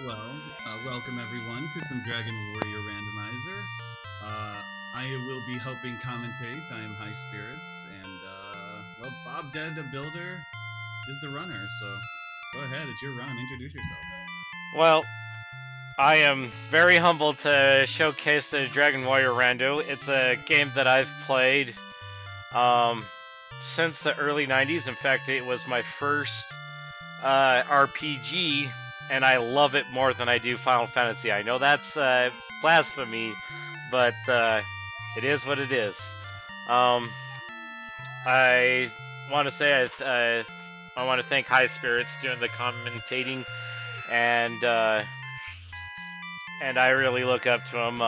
Welcome everyone to some Dragon Warrior Randomizer. I will be helping commentate. I am High Spirits, and Bobdedbuilder is the runner. So go ahead, it's your run. Introduce yourself. Well, I am very humbled to showcase the Dragon Warrior Rando. It's a game that I've played um, since the early 90s. In fact, it was my first RPG, and I love it more than I do Final Fantasy. I know that's blasphemy, but it is what it is. Um, I want to say I want to thank High Spirits doing the commentating, and and I really look up to him.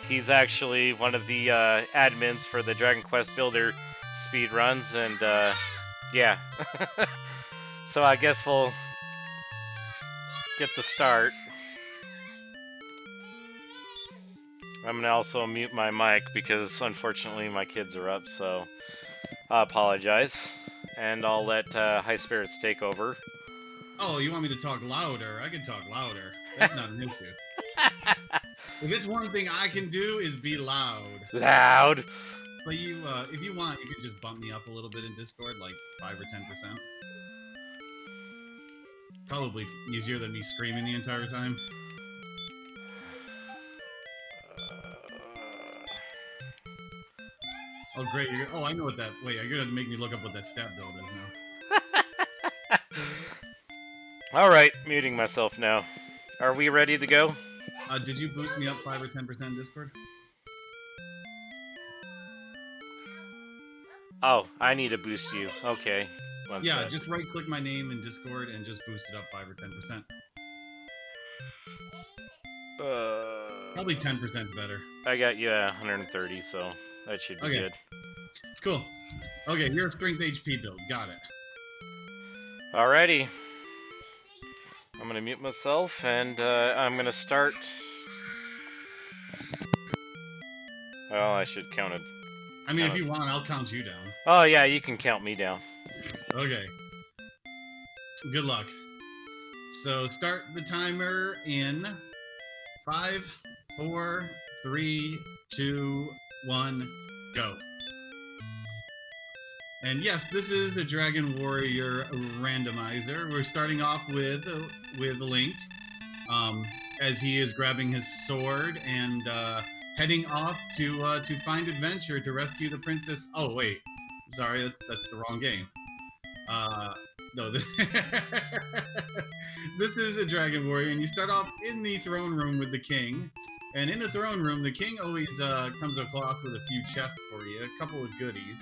He's actually one of the admins for the Dragon Quest Builder speed runs, and yeah. So I guess we'll get the start. I'm gonna also mute my mic because unfortunately my kids are up, so I apologize. And I'll let High Spirits take over. Oh, you want me to talk louder? I can talk louder. That's not an issue. If it's one thing I can do is be loud. Loud. But if you want, you can just bump me up a little bit in Discord, like 5 or 10%. Probably easier than me screaming the entire time. Oh great! I know what that. Wait, you're gonna make me look up what that stat build is now. All right, muting myself now. Are we ready to go? Did you boost me up 5 or 10% in Discord? Oh, I need to boost you. Okay. Yeah, just right-click my name in Discord and just boost it up 5 or 10%. Probably 10% is better. I got you at 130, so that should be good. Cool. Okay, you're a strength HP build. Got it. Alrighty. I'm gonna mute myself, and I'm gonna start. Well, I should count it. I mean, if you want, I'll count you down. Oh yeah, you can count me down. Okay. Good luck. So start the timer in 5, 4, 3, 2, 1, go. And yes, this is the Dragon Warrior Randomizer. We're starting off with Link, as he is grabbing his sword and heading off to find adventure to rescue the princess. Oh wait, sorry, that's the wrong game. No, this is a Dragon Warrior, and you start off in the throne room with the king. And in the throne room, the king always comes across with a few chests for you, a couple of goodies.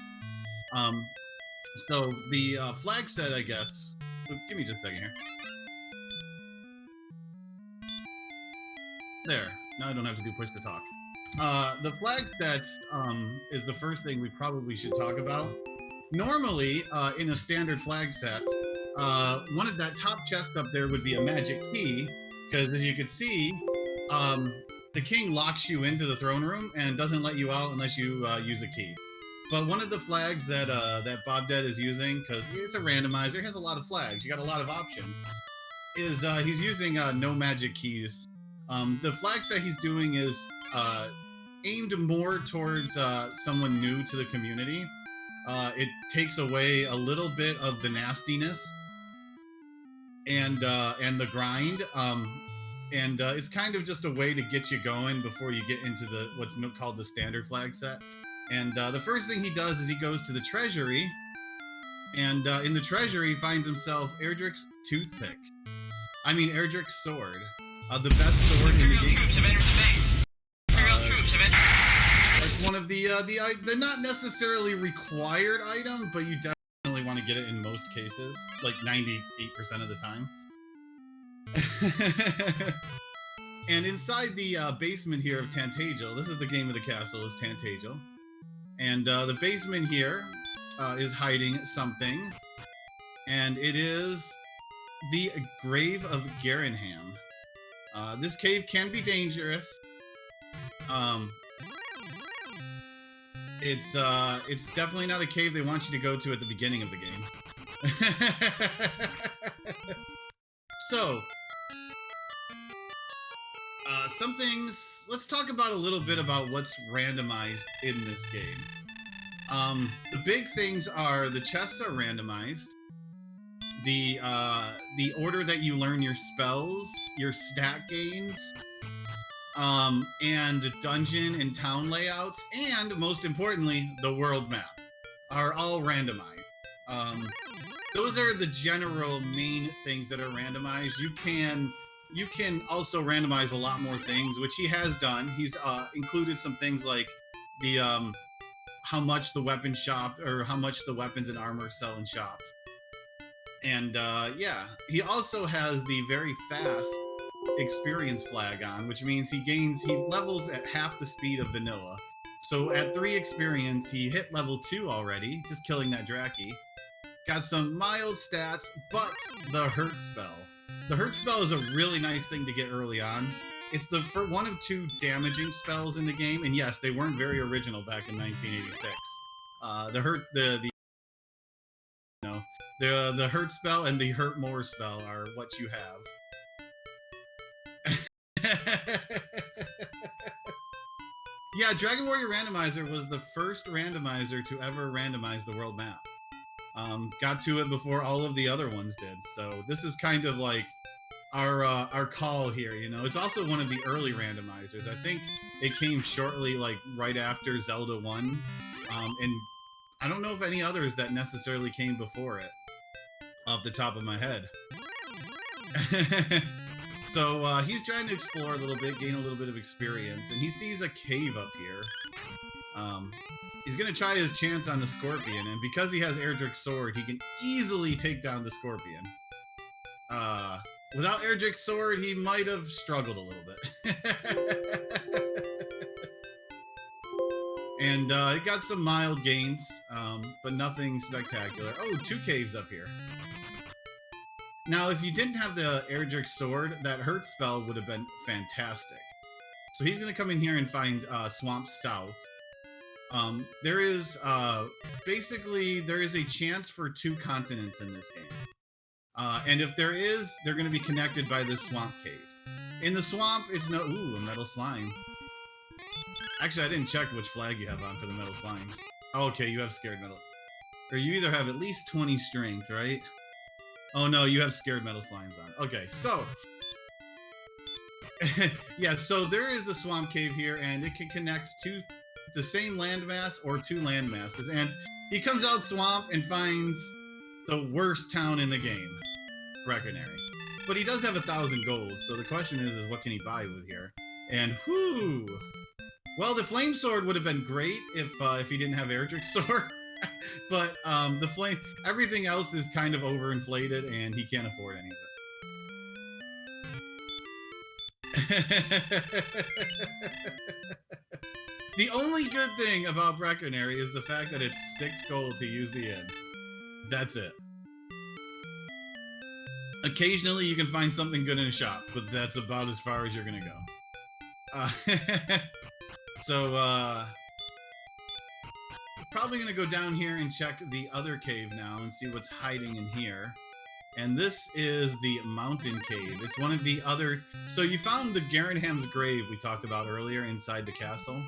So the flag set, I guess. Give me just a second here. There. Now I don't have to do push to talk. The flag sets is the first thing we probably should talk about. Normally, in a standard flag set, one of that top chest up there would be a magic key, because as you can see, the king locks you into the throne room and doesn't let you out unless you use a key. But one of the flags that Bobded is using, because it's a randomizer, it has a lot of flags, you got a lot of options, is he's using no magic keys. The flag set he's doing is aimed more towards someone new to the community. It takes away a little bit of the nastiness and the grind. And it's kind of just a way to get you going before you get into what's called the standard flag set. And the first thing he does is he goes to the treasury, and in the treasury he finds himself Erdrick's toothpick. I mean Erdrick's sword, the best sword in the game. Troops have entered the base. Imperial troops have entered. That's one of they're not necessarily required item, but you definitely want to get it in most cases, like 98% of the time. And inside the basement here of Tantagel, this is the game of the castle, is Tantagel. And the basement here is hiding something. And it is the Grave of Garanham. This cave can be dangerous. It's definitely not a cave they want you to go to at the beginning of the game. So, Some things. Let's talk about a little bit about what's randomized in this game. The big things are the chests are randomized. The order that you learn your spells, your stat gains, and dungeon and town layouts, and most importantly, the world map are all randomized. Those are the general main things that are randomized. You can also randomize a lot more things, which he has done. He's included some things like the how much the weapon shop or how much the weapons and armor sell in shops. And yeah, he also has the very fast experience flag on, which means he levels at half the speed of vanilla. So at 3 experience, he hit level 2 already, just killing that Draki. Got some mild stats, but the hurt spell. The hurt spell is a really nice thing to get early on. It's the one of 2 damaging spells in the game, and yes, they weren't very original back in 1986. The hurt spell and the hurt more spell are what you have. Yeah, Dragon Warrior Randomizer was the first randomizer to ever randomize the world map. Got to it before all of the other ones did, so this is kind of like our call here. You know, it's also one of the early randomizers. I think it came shortly, like right after Zelda 1, and I don't know if any others that necessarily came before it, off the top of my head. So he's trying to explore a little bit, gain a little bit of experience, and he sees a cave up here. He's going to try his chance on the Scorpion, and because he has Erdrick's Sword, he can easily take down the Scorpion. Without Erdrick's Sword, he might have struggled a little bit. And he got some mild gains, but nothing spectacular. Oh, 2 caves up here. Now, if you didn't have the Erdrick's Sword, that hurt spell would have been fantastic. So he's going to come in here and find Swamp South. There is a chance for 2 continents in this game. And if there is, they're going to be connected by this swamp cave. In the swamp, it's no... Ooh, a metal slime. Actually, I didn't check which flag you have on for the metal slimes. Oh, okay, you have scared metal. Or you either have at least 20 strength, right? Oh no, you have scared metal slimes on. Okay, so... yeah, so there is a swamp cave here, and it can connect to the same landmass or 2 landmasses. And he comes out swamp and finds the worst town in the game, Breckenary. But he does have 1,000 gold, so the question is what can he buy with here? And whoo! Well, the flame sword would have been great if he didn't have Erdrick's Sword. But everything else is kind of overinflated, and he can't afford any of it. The only good thing about Breckenary is the fact that it's 6 gold to use the inn. That's it. Occasionally you can find something good in a shop, but that's about as far as you're gonna go. So, probably gonna go down here and check the other cave now and see what's hiding in here. And this is the mountain cave. It's one of the other... So you found the Garenham's grave we talked about earlier inside the castle.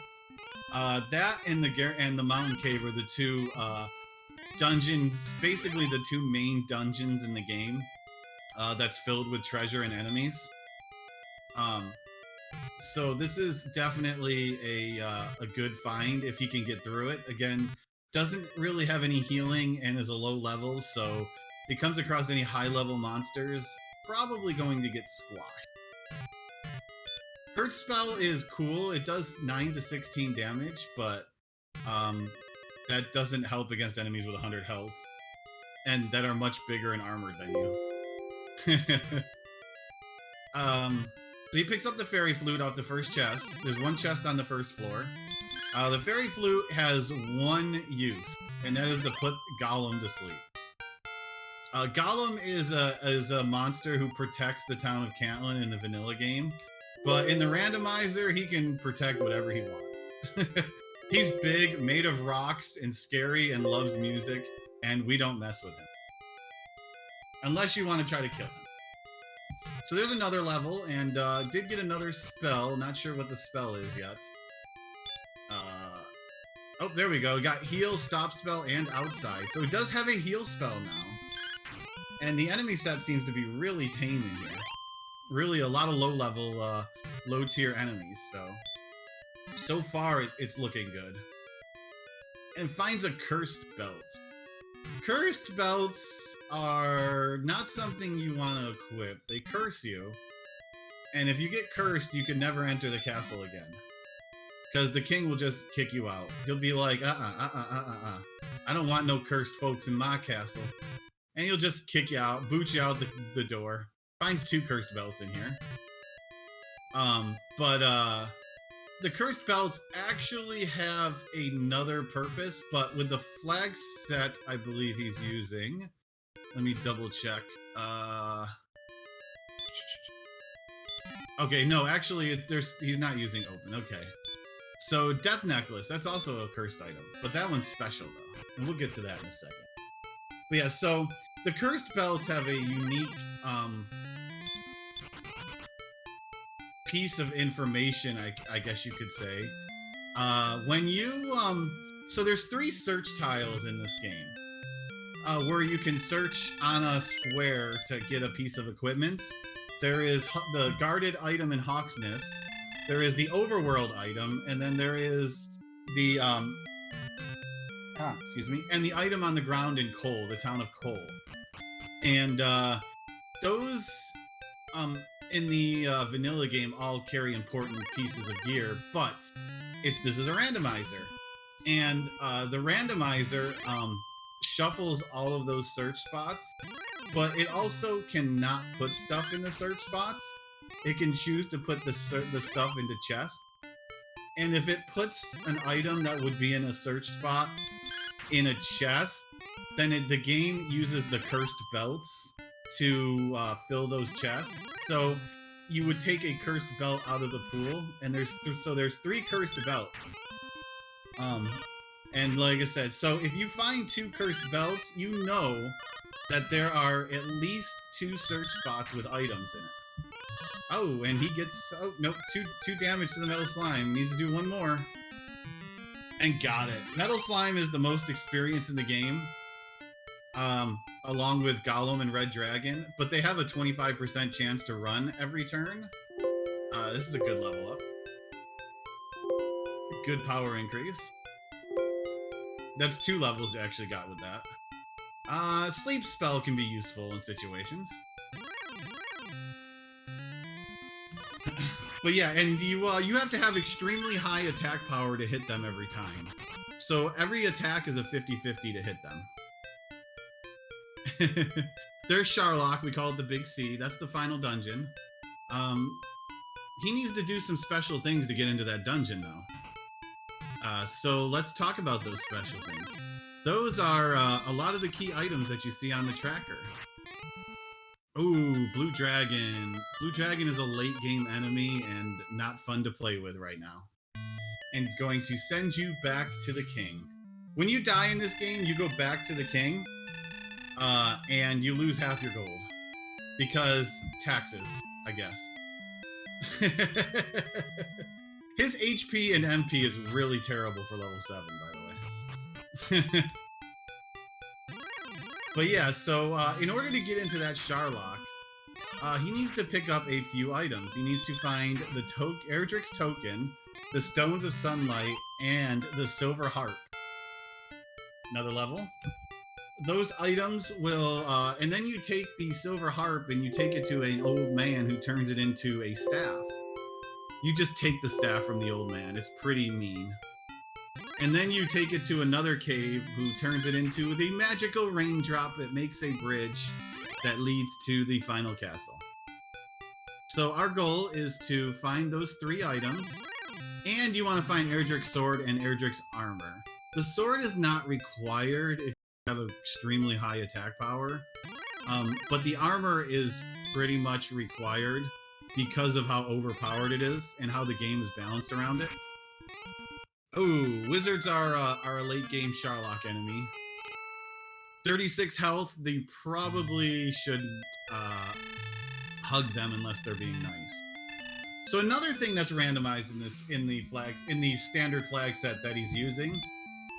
That and the mountain cave are the 2 dungeons, basically the 2 main dungeons in the game. That's filled with treasure and enemies. So this is definitely a good find if he can get through it. Again, doesn't really have any healing and is a low level, so if he comes across any high level monsters, probably going to get squashed. Hurt spell is cool. It does 9 to 16 damage, but that doesn't help against enemies with 100 health and that are much bigger and armored than you. So he picks up the fairy flute off the first chest. There's 1 chest on the first floor. The fairy flute has 1 use, and that is to put Gollum to sleep. Gollum is a monster who protects the town of Cantlin in the vanilla game, but in the randomizer, he can protect whatever he wants. He's big, made of rocks, and scary, and loves music, and we don't mess with him. Unless you want to try to kill him. So there's another level, and did get another spell. Not sure what the spell is yet. Oh, there we go. Got heal, stop spell, and outside. So it does have a heal spell now. And the enemy set seems to be really tame in here. Really a lot of low-level, low-tier enemies, so far it's looking good. And finds a cursed belt. Cursed belts are not something you want to equip. They curse you. And if you get cursed, you can never enter the castle again. Because the king will just kick you out. He'll be like, I don't want no cursed folks in my castle. And he'll just kick you out, boot you out the door. Finds 2 cursed belts in here. The cursed belts actually have another purpose, but with the flag set I believe he's using, let me double check. Okay, no, actually he's not using open. Okay. So Death Necklace, that's also a cursed item, but that one's special though, and we'll get to that in a second. But yeah, so the cursed belts have a unique piece of information, I guess you could say. When you so there's 3 search tiles in this game, where you can search on a square to get a piece of equipment. There is the guarded item in Hawk's Nest. There is the overworld item, and then there is the and the item on the ground in Cole, the town of Cole. And those in the vanilla game all carry important pieces of gear, but this is a randomizer. And the randomizer shuffles all of those search spots, but it also cannot put stuff in the search spots. It can choose to put the stuff into chests. And if it puts an item that would be in a search spot in a chest, then the game uses the cursed belts to fill those chests. So you would take a cursed belt out of the pool, and there's 3 cursed belts. And like I said, so if you find 2 cursed belts, you know that there are at least 2 search spots with items in it. Oh, and he gets, oh, nope, 2 damage to the Metal Slime. Needs to do 1 more. And got it. Metal Slime is the most experienced in the game, along with Golem and Red Dragon, but they have a 25% chance to run every turn. This is a good level up. Good power increase. That's 2 levels you actually got with that. Sleep spell can be useful in situations. But yeah, and you have to have extremely high attack power to hit them every time. So every attack is a 50-50 to hit them. There's Sharlock, we call it the Big C. That's the final dungeon. He needs to do some special things to get into that dungeon, though. So let's talk about those special things. Those are a lot of the key items that you see on the tracker. Ooh, Blue Dragon. Blue Dragon is a late game enemy and not fun to play with right now. And it's going to send you back to the king. When you die in this game, you go back to the king, and you lose half your gold. Because taxes, I guess. His HP and MP is really terrible for level 7, by the way. But yeah, so in order to get into that Sharlock, he needs to pick up a few items. He needs to find the Erdrick's Token, the Stones of Sunlight, and the Silver Harp. Another level. Those items will, and then you take the Silver Harp and you take it to an old man who turns it into a staff. You just take the staff from the old man. It's pretty mean. And then you take it to another cave who turns it into the magical raindrop that makes a bridge that leads to the final castle. So our goal is to find those 3 items, and you want to find Erdrick's sword and Erdrick's armor. The sword is not required if you have an extremely high attack power, but the armor is pretty much required because of how overpowered it is and how the game is balanced around it. Oh, wizards are a late game Sharlock enemy. 36 health. They probably should hug them unless they're being nice. So another thing that's randomized in the standard flag set that he's using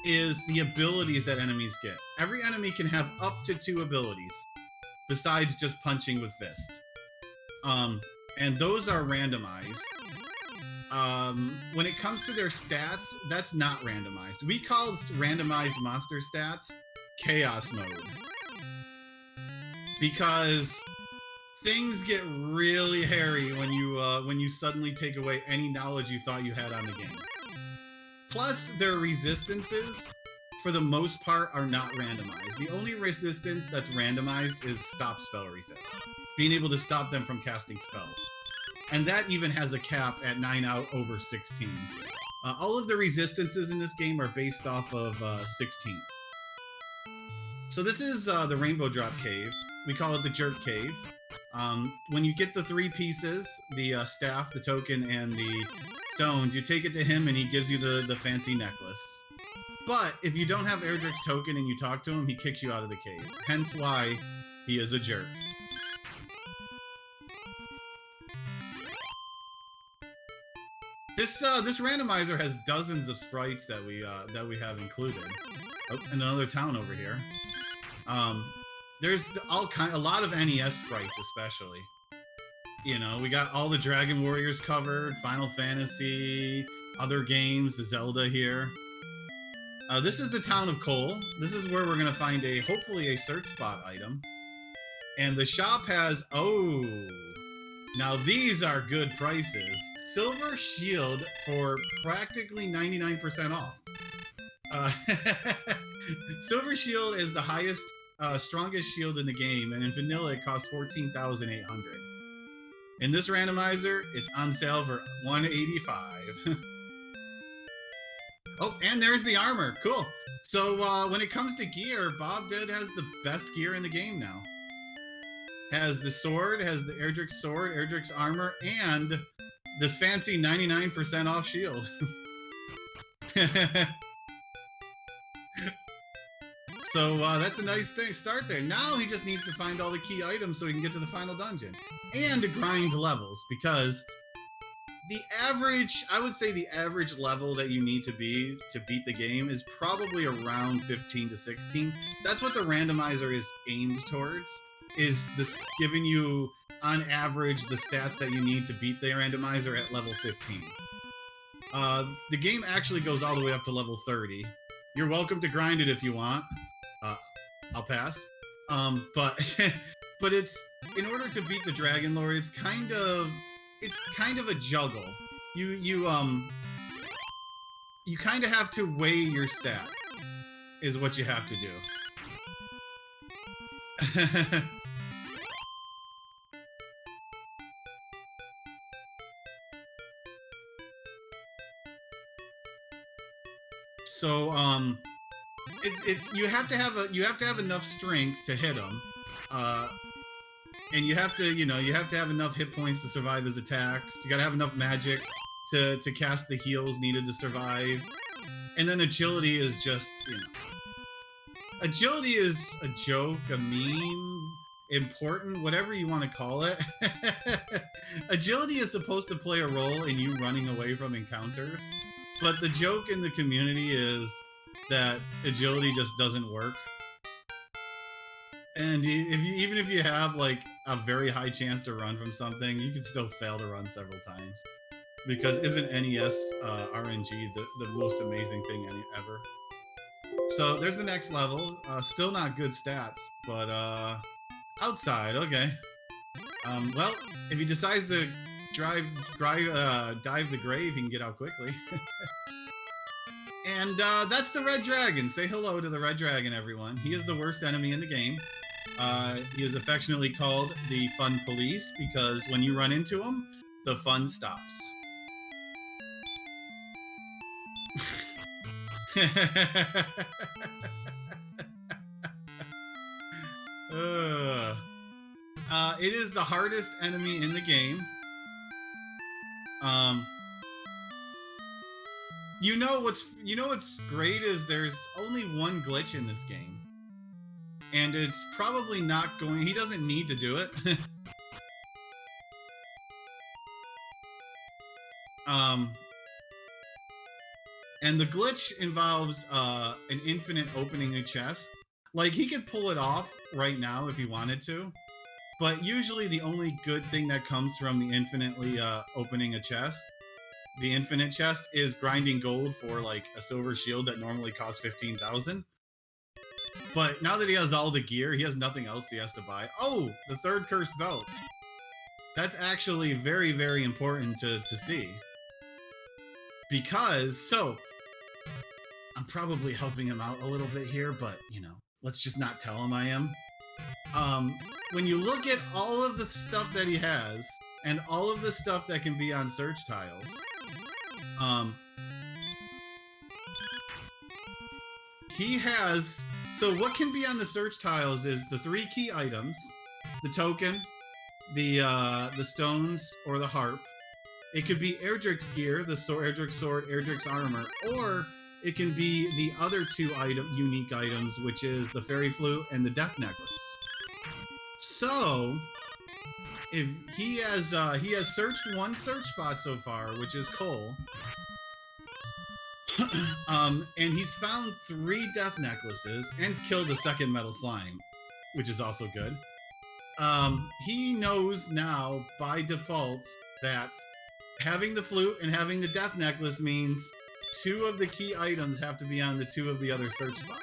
is the abilities that enemies get. Every enemy can have up to 2 abilities besides just punching with fist. And those are randomized. When it comes to their stats, that's not randomized. We call randomized monster stats chaos mode. Because things get really hairy when you suddenly take away any knowledge you thought you had on the game. Plus, their resistances, for the most part, are not randomized. The only resistance that's randomized is stop spell resist. Being able to stop them from casting spells. And that even has a cap at 9 out over 16. All of the resistances in this game are based off of 16s. So this is the Rainbow Drop Cave. We call it the Jerk Cave. When you get the 3 pieces, the staff, the token, and the stones, you take it to him and he gives you the fancy necklace. But if you don't have Erdrick's token and you talk to him, he kicks you out of the cave. Hence why he is a jerk. This randomizer has dozens of sprites that we have included. Oh, and another town over here. There's a lot of NES sprites, especially. You know, we got all the Dragon Warriors covered, Final Fantasy, other games, the Zelda here. This is the town of Cole. This is where we're gonna find hopefully a search spot item. And the shop has, now these are good prices. Silver Shield for practically 99% off. Silver Shield is the highest, strongest shield in the game, and in vanilla it costs 14,800. In this randomizer, it's on sale for 185. Oh, and there's the armor. Cool. So when it comes to gear, Bobded has the best gear in the game now. Has the sword, has the Erdrick's sword, Erdrick's armor, and the fancy 99% off shield. So that's a nice thing. Start there. Now he just needs to find all the key items so he can get to the final dungeon. And to grind levels, because I would say the average level that you need to beat the game is probably around 15 to 16. That's what the randomizer is aimed towards, is this giving you, on average, the stats that you need to beat the randomizer at level 15. The game actually goes all the way up to level 30. You're welcome to grind it if you want. I'll pass. But it's, in order to beat the Dragon Lord, it's kind of a juggle. You kind of have to weigh your stat, is what you have to do. So you have to have enough strength to hit him, and you have to have enough hit points to survive his attacks. You got to have enough magic to cast the heals needed to survive, and then agility is just agility is a joke, a meme, important, whatever you want to call it. Agility is supposed to play a role in you running away from encounters. But the joke in the community is that agility just doesn't work. And even if you have like a very high chance to run from something, you can still fail to run several times. Because isn't NES RNG the most amazing thing ever? So there's the next level. Still not good stats, but outside, okay. Well, if he decides to dive the grave, he can get out quickly. And that's the Red Dragon. Say hello to the Red Dragon, everyone. He is the worst enemy in the game. He is affectionately called the Fun Police because when you run into him, the fun stops. It is the hardest enemy in the game. You know what's great is there's only one glitch in this game, and it's probably not going. He doesn't need to do it. Um, and the glitch involves an infinite opening a chest. Like, he could pull it off right now if he wanted to, but usually the only good thing that comes from the infinitely opening a chest, the infinite chest, is grinding gold for like a silver shield that normally costs 15,000. But now that he has all the gear, he has nothing else he has to buy. Oh, the third cursed belt. That's actually very, very important to see. Because, so, I'm probably helping him out a little bit here, but, you know, let's just not tell him I am. When you look at all of the stuff that he has, and all of the stuff that can be on search tiles, he has... So what can be on the search tiles is the 3 key items, the token, the stones, or the harp. It could be Erdrick's gear, the Erdrick's sword, Erdrick's armor, or it can be the other 2 unique items, which is the fairy flute and the death necklace. So, if he has searched 1 search spot so far, which is coal. And he's found 3 death necklaces and he's killed the second metal slime, which is also good. He knows now by default that having the flute and having the death necklace means 2 of the key items have to be on the 2 of the other search spots.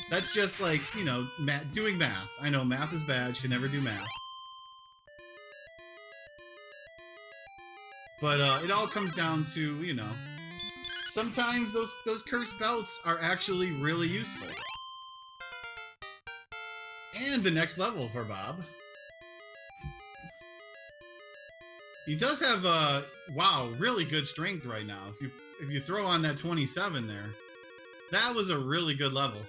That's just like, you know, doing math. I know math is bad, should never do math. But it all comes down to, you know, sometimes those cursed belts are actually really useful. And the next level for Bob. He does have wow, really good strength right now. If you throw on that 27 there, that was a really good level.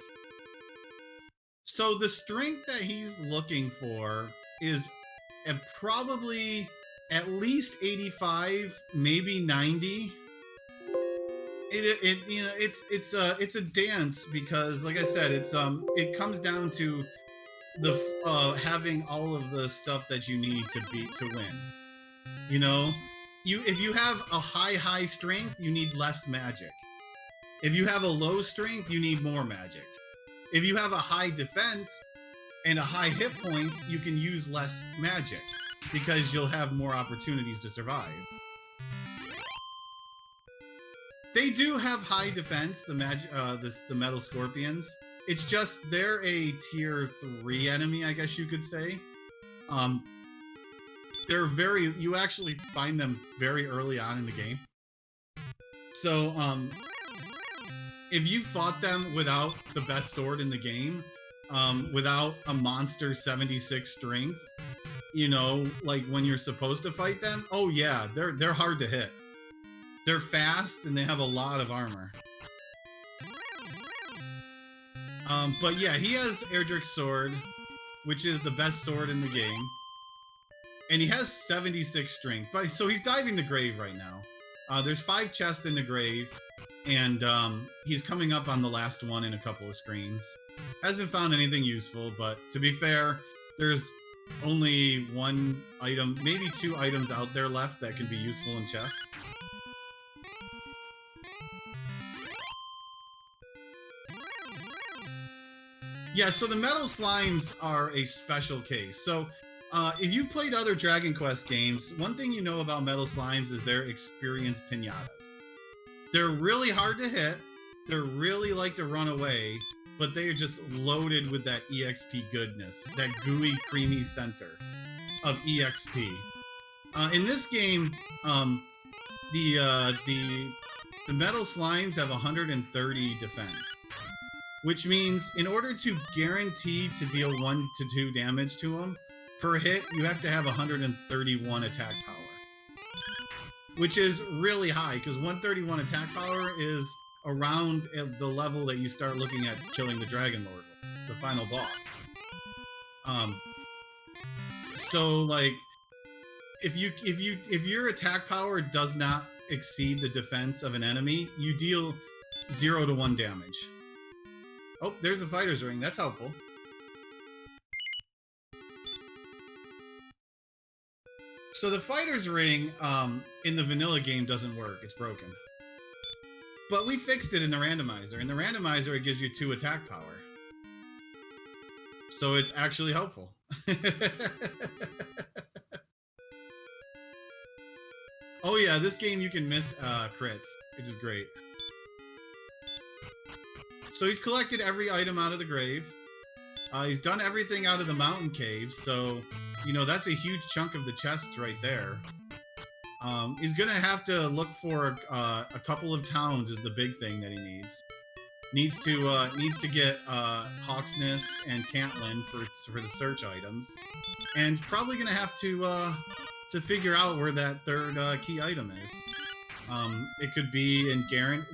So the strength that he's looking for is probably at least 85, maybe 90. You know, it's a dance because, like I said, it comes down to the having all of the stuff that you need to win. You know, if you have a high strength, you need less magic. If you have a low strength, you need more magic. If you have a high defense and a high hit points, you can use less magic because you'll have more opportunities to survive. They do have high defense, the metal scorpions. It's just they're a tier 3 enemy, I guess you could say. You actually find them very early on in the game. So, if you fought them without the best sword in the game, without a monster 76 strength, you know, like when you're supposed to fight them, oh yeah, they're hard to hit. They're fast and they have a lot of armor. But yeah, he has Erdrick's sword, which is the best sword in the game. And he has 76 strength. So he's diving the grave right now. There's 5 chests in the grave. And he's coming up on the last one in a couple of screens. Hasn't found anything useful, but to be fair, there's only 1 item, maybe 2 items out there left that can be useful in chests. Yeah, so the metal slimes are a special case. So if you've played other Dragon Quest games, one thing you know about metal slimes is they're experienced pinatas. They're really hard to hit, they're really like to run away, but they are just loaded with that EXP goodness, that gooey, creamy center of EXP. In this game, the metal slimes have 130 defense. Which means in order to guarantee to deal 1 to 2 damage to them per hit, you have to have 131 attack power. Which is really high, because 131 attack power is around the level that you start looking at killing the Dragon Lord, the final boss. So like, if your attack power does not exceed the defense of an enemy, you deal 0 to 1 damage. Oh, there's a fighter's ring. That's helpful. So the fighter's ring in the vanilla game doesn't work. It's broken. But we fixed it in the randomizer. In the randomizer, it gives you 2 attack power. So it's actually helpful. Oh yeah, this game you can miss crits, which is great. So he's collected every item out of the grave. He's done everything out of the mountain cave, so, you know, that's a huge chunk of the chests right there. He's gonna have to look for a couple of towns is the big thing that he needs. Needs to get Hawksness and Cantlin for the search items, and probably gonna have to figure out where that third key item is. It could be in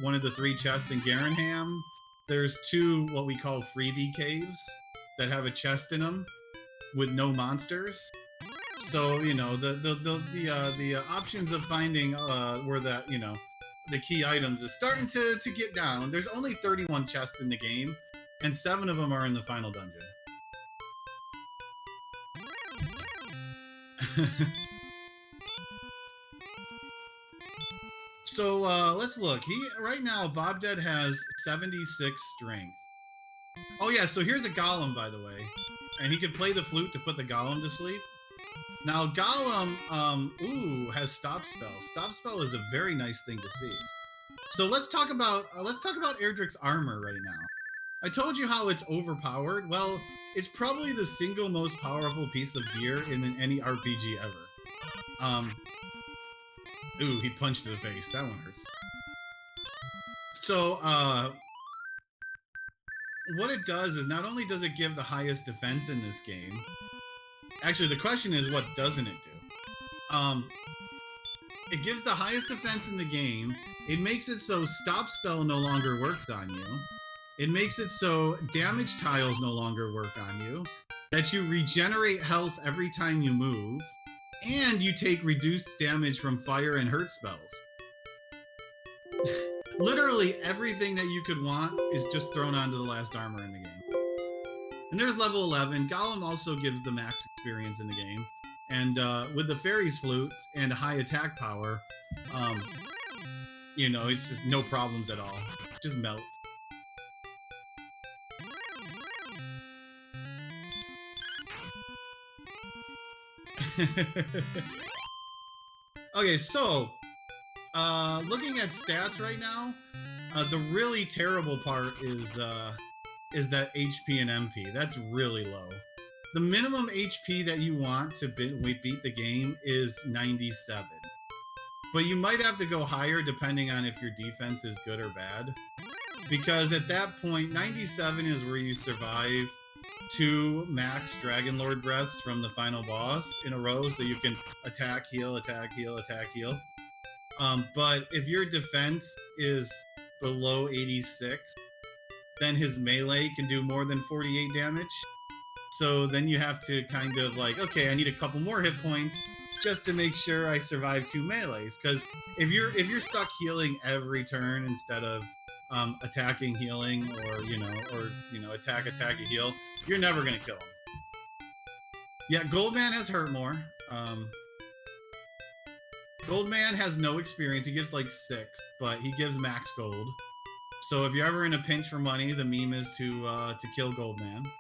one of the 3 chests in Garenham. There's 2 what we call freebie caves that have a chest in them with no monsters. So, you know, the options of finding where that, you know, the key items is starting to get down. There's only 31 chests in the game, and 7 of them are in the final dungeon. So let's look. Right now Bobded has 76 strength. Oh yeah, so here's a golem, by the way, and he could play the flute to put the golem to sleep. Now golem, has stop spell. Stop spell is a very nice thing to see. So let's talk about Erdrick's armor right now. I told you how it's overpowered. Well, it's probably the single most powerful piece of gear in any RPG ever. Ooh, he punched to the face. That one hurts. So, what it does is not only does it give the highest defense in this game, actually the question is, what doesn't it do? It gives the highest defense in the game. It makes it so stop spell no longer works on you. It makes it so damage tiles no longer work on you. That you regenerate health every time you move. And you take reduced damage from fire and hurt spells. Literally everything that you could want is just thrown onto the last armor in the game. And there's level 11. Golem also gives the max experience in the game. And with the Fairy's Flute and a high attack power, you know, it's just no problems at all. It just melts. Okay, so looking at stats right now, the really terrible part is that HP and MP. That's really low. The minimum HP that you want to beat the game is 97. But you might have to go higher depending on if your defense is good or bad. Because at that point, 97 is where you survive 2 max Dragon Lord breaths from the final boss in a row, so you can attack, heal, attack, heal, attack, heal. But if your defense is below 86, then his melee can do more than 48 damage. So then you have to kind of like, okay, I need a couple more hit points just to make sure I survive 2 melees. Because if you're stuck healing every turn instead of attacking, healing, or attack, heal, you're never gonna kill him. Yeah, Goldman has hurt more. Goldman has no experience. He gives like 6, but he gives max gold. So if you're ever in a pinch for money, the meme is to kill Goldman.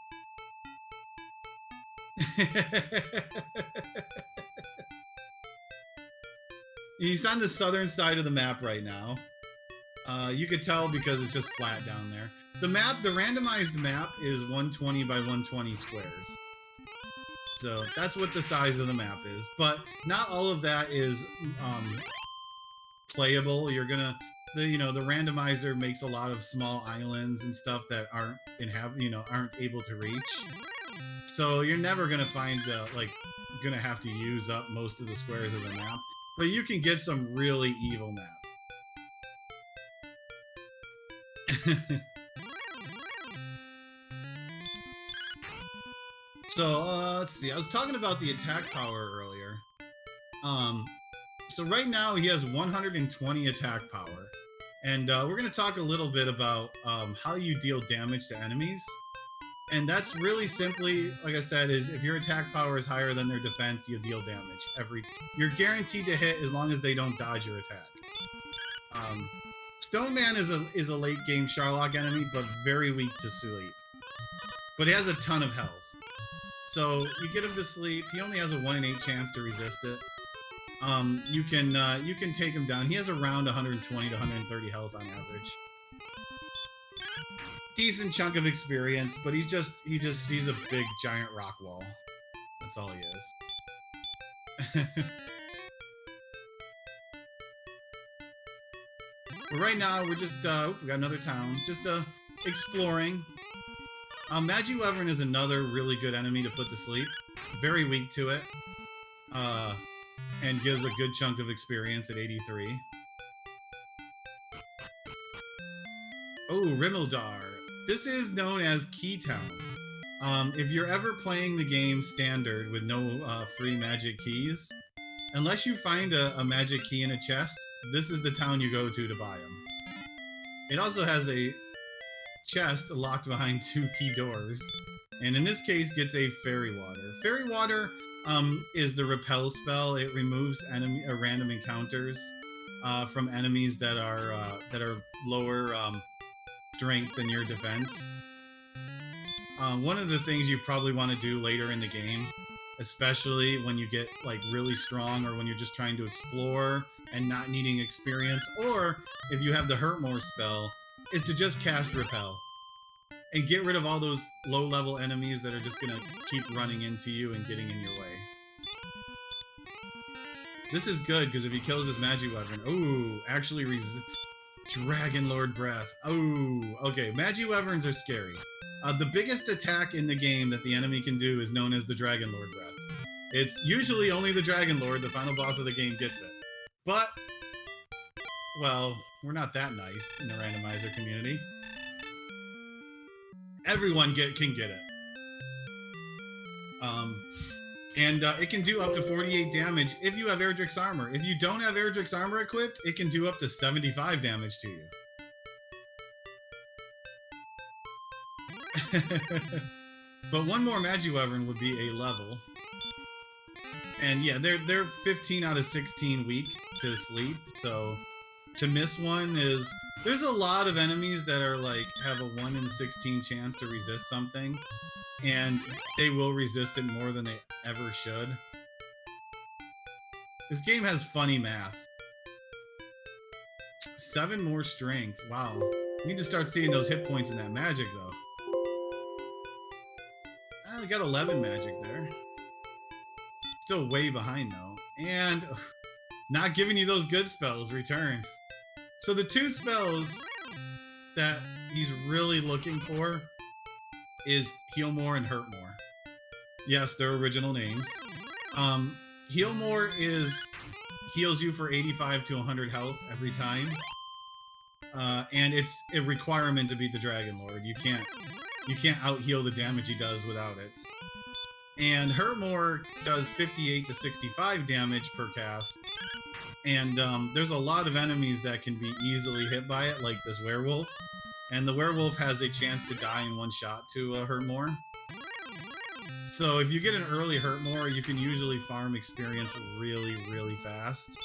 He's on the southern side of the map right now. You could tell because it's just flat down there. The randomized map is 120 by 120 squares. So that's what the size of the map is. But not all of that is playable. You're gonna the randomizer makes a lot of small islands and stuff that aren't able to reach. So you're never gonna find gonna have to use up most of the squares of the map. But you can get some really evil map. So let's see. I was talking about the attack power earlier. So right now he has 120 attack power, and we're going to talk a little bit about how you deal damage to enemies. And that's really simply, like I said, is if your attack power is higher than their defense, you deal damage. You're guaranteed to hit as long as they don't dodge your attack. Stone Man is a late game Sharlock enemy, but very weak to sleep. But he has a ton of health. So you get him to sleep. He only has a 1 in 8 chance to resist it. You can take him down. He has around 120 to 130 health on average. Decent chunk of experience, but he's a big giant rock wall. That's all he is. But right now we're just we got another town, just exploring. Magiwyvern is another really good enemy to put to sleep. Very weak to it, and gives a good chunk of experience at 83. Oh, Rimildar. This is known as Keytown. If you're ever playing the game standard with no free magic keys, unless you find a magic key in a chest, this is the town you go to buy them. It also has a chest locked behind 2 key doors, and in this case gets a Fairy Water. Fairy Water is the repel spell. It removes random encounters from enemies that are lower strength than your defense. One of the things you probably want to do later in the game, especially when you get like really strong or when you're just trying to explore and not needing experience, or if you have the Hurt More spell, is to just cast Repel and get rid of all those low-level enemies that are just going to keep running into you and getting in your way. This is good because if he kills his Magiwyvern, ooh, actually Dragon Lord Breath. Oh, okay. Magiwyverns are scary. The biggest attack in the game that the enemy can do is known as the Dragon Lord Breath. It's usually only the Dragon Lord, the final boss of the game, gets it. But, well, we're not that nice in the randomizer community. Everyone can get it. And it can do up to 48 damage if you have Erdrick's Armor. If you don't have Erdrick's Armor equipped, it can do up to 75 damage to you. But one more Magiwyvern would be a level. And yeah, they're 15 out of 16 weak to sleep, so to miss one is... There's a lot of enemies that are like have a 1 in 16 chance to resist something, and they will resist it more than they ever should. This game has funny math. 7 more strength. Wow. You need to start seeing those hit points in that magic, though. We got 11 magic there. Still way behind, though. And not giving you those good spells. Return. So the 2 spells that he's really looking for is Heal More and Hurt More. Yes, they're original names. Heal More heals you for 85 to 100 health every time. And it's a requirement to beat the Dragon Lord. You can't out-heal the damage he does without it. And Hurt More does 58 to 65 damage per cast. And there's a lot of enemies that can be easily hit by it, like this werewolf. And the werewolf has a chance to die in one shot to Hurt More. So if you get an early Hurt More, you can usually farm experience really, really fast.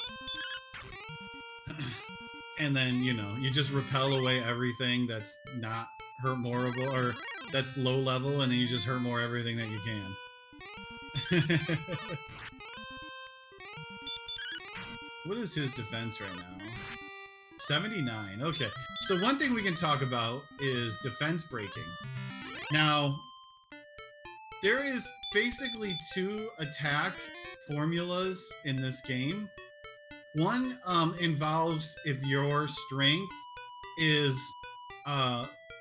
And then, you know, you just repel away everything that's not Hurt Moreable, or that's low level, and then you just Hurt More everything that you can. What is his defense right now? 79. Okay. So one thing we can talk about is defense breaking. Now, there is basically 2 attack formulas in this game. One involves if your strength is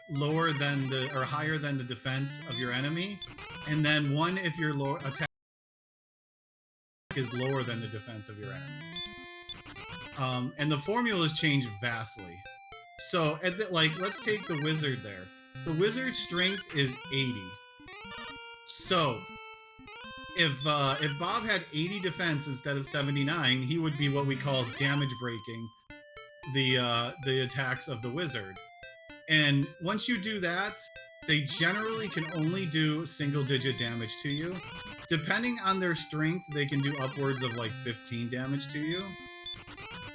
lower than or higher than the defense of your enemy, and then one if your attack is lower than the defense of your enemy. And the formulas change vastly. So, let's take the wizard there. The wizard's strength is 80. So, if Bob had 80 defense instead of 79, he would be what we call damage breaking the attacks of the wizard. And once you do that, They generally can only do single-digit damage to you. Depending on their strength, they can do upwards of like 15 damage to you.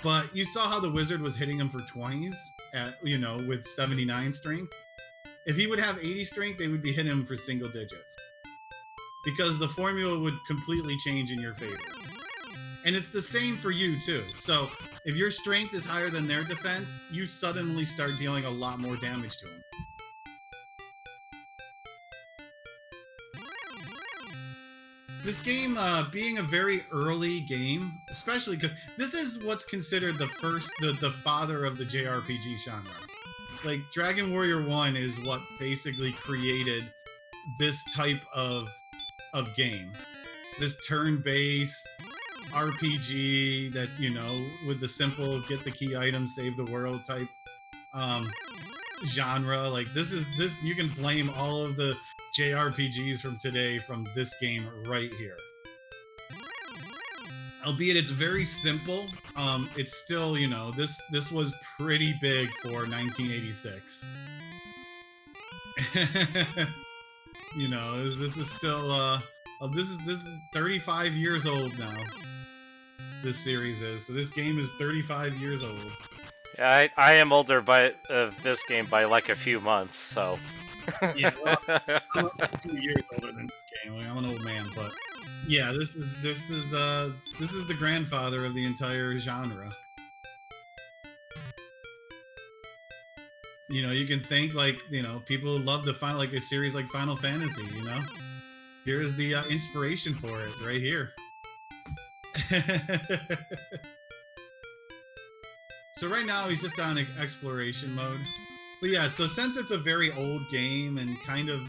But you saw how the wizard was hitting him for 20s at, you know, with 79 strength. If he would have 80 strength, they would be hitting him for single digits. Because the formula would completely change in your favor. And it's the same for you too. So if your strength is higher than their defense, you suddenly start dealing a lot more damage to them. This game, being a very early game, especially because this is what's considered the father of the JRPG genre. Like Dragon Warrior 1 is what basically created this type of game. This turn-based RPG that, you know, with the simple get the key item, save the world type genre. Like this you can blame all of the JRPGs from today from this game right here. Albeit it's very simple, it's still, you know, this was pretty big for 1986. You know, this is still this is 35 years old now. This series is, so this game is 35 years old. Yeah, I am older by this game by like a few months, so. Yeah, well, I'm a few years older than this game. I mean, I'm an old man, but yeah, this is the grandfather of the entire genre. You know, you can think like, you know, people love to find like a series like Final Fantasy. You know, here's the inspiration for it right here. So right now he's just on exploration mode. But yeah, so since it's a very old game and kind of,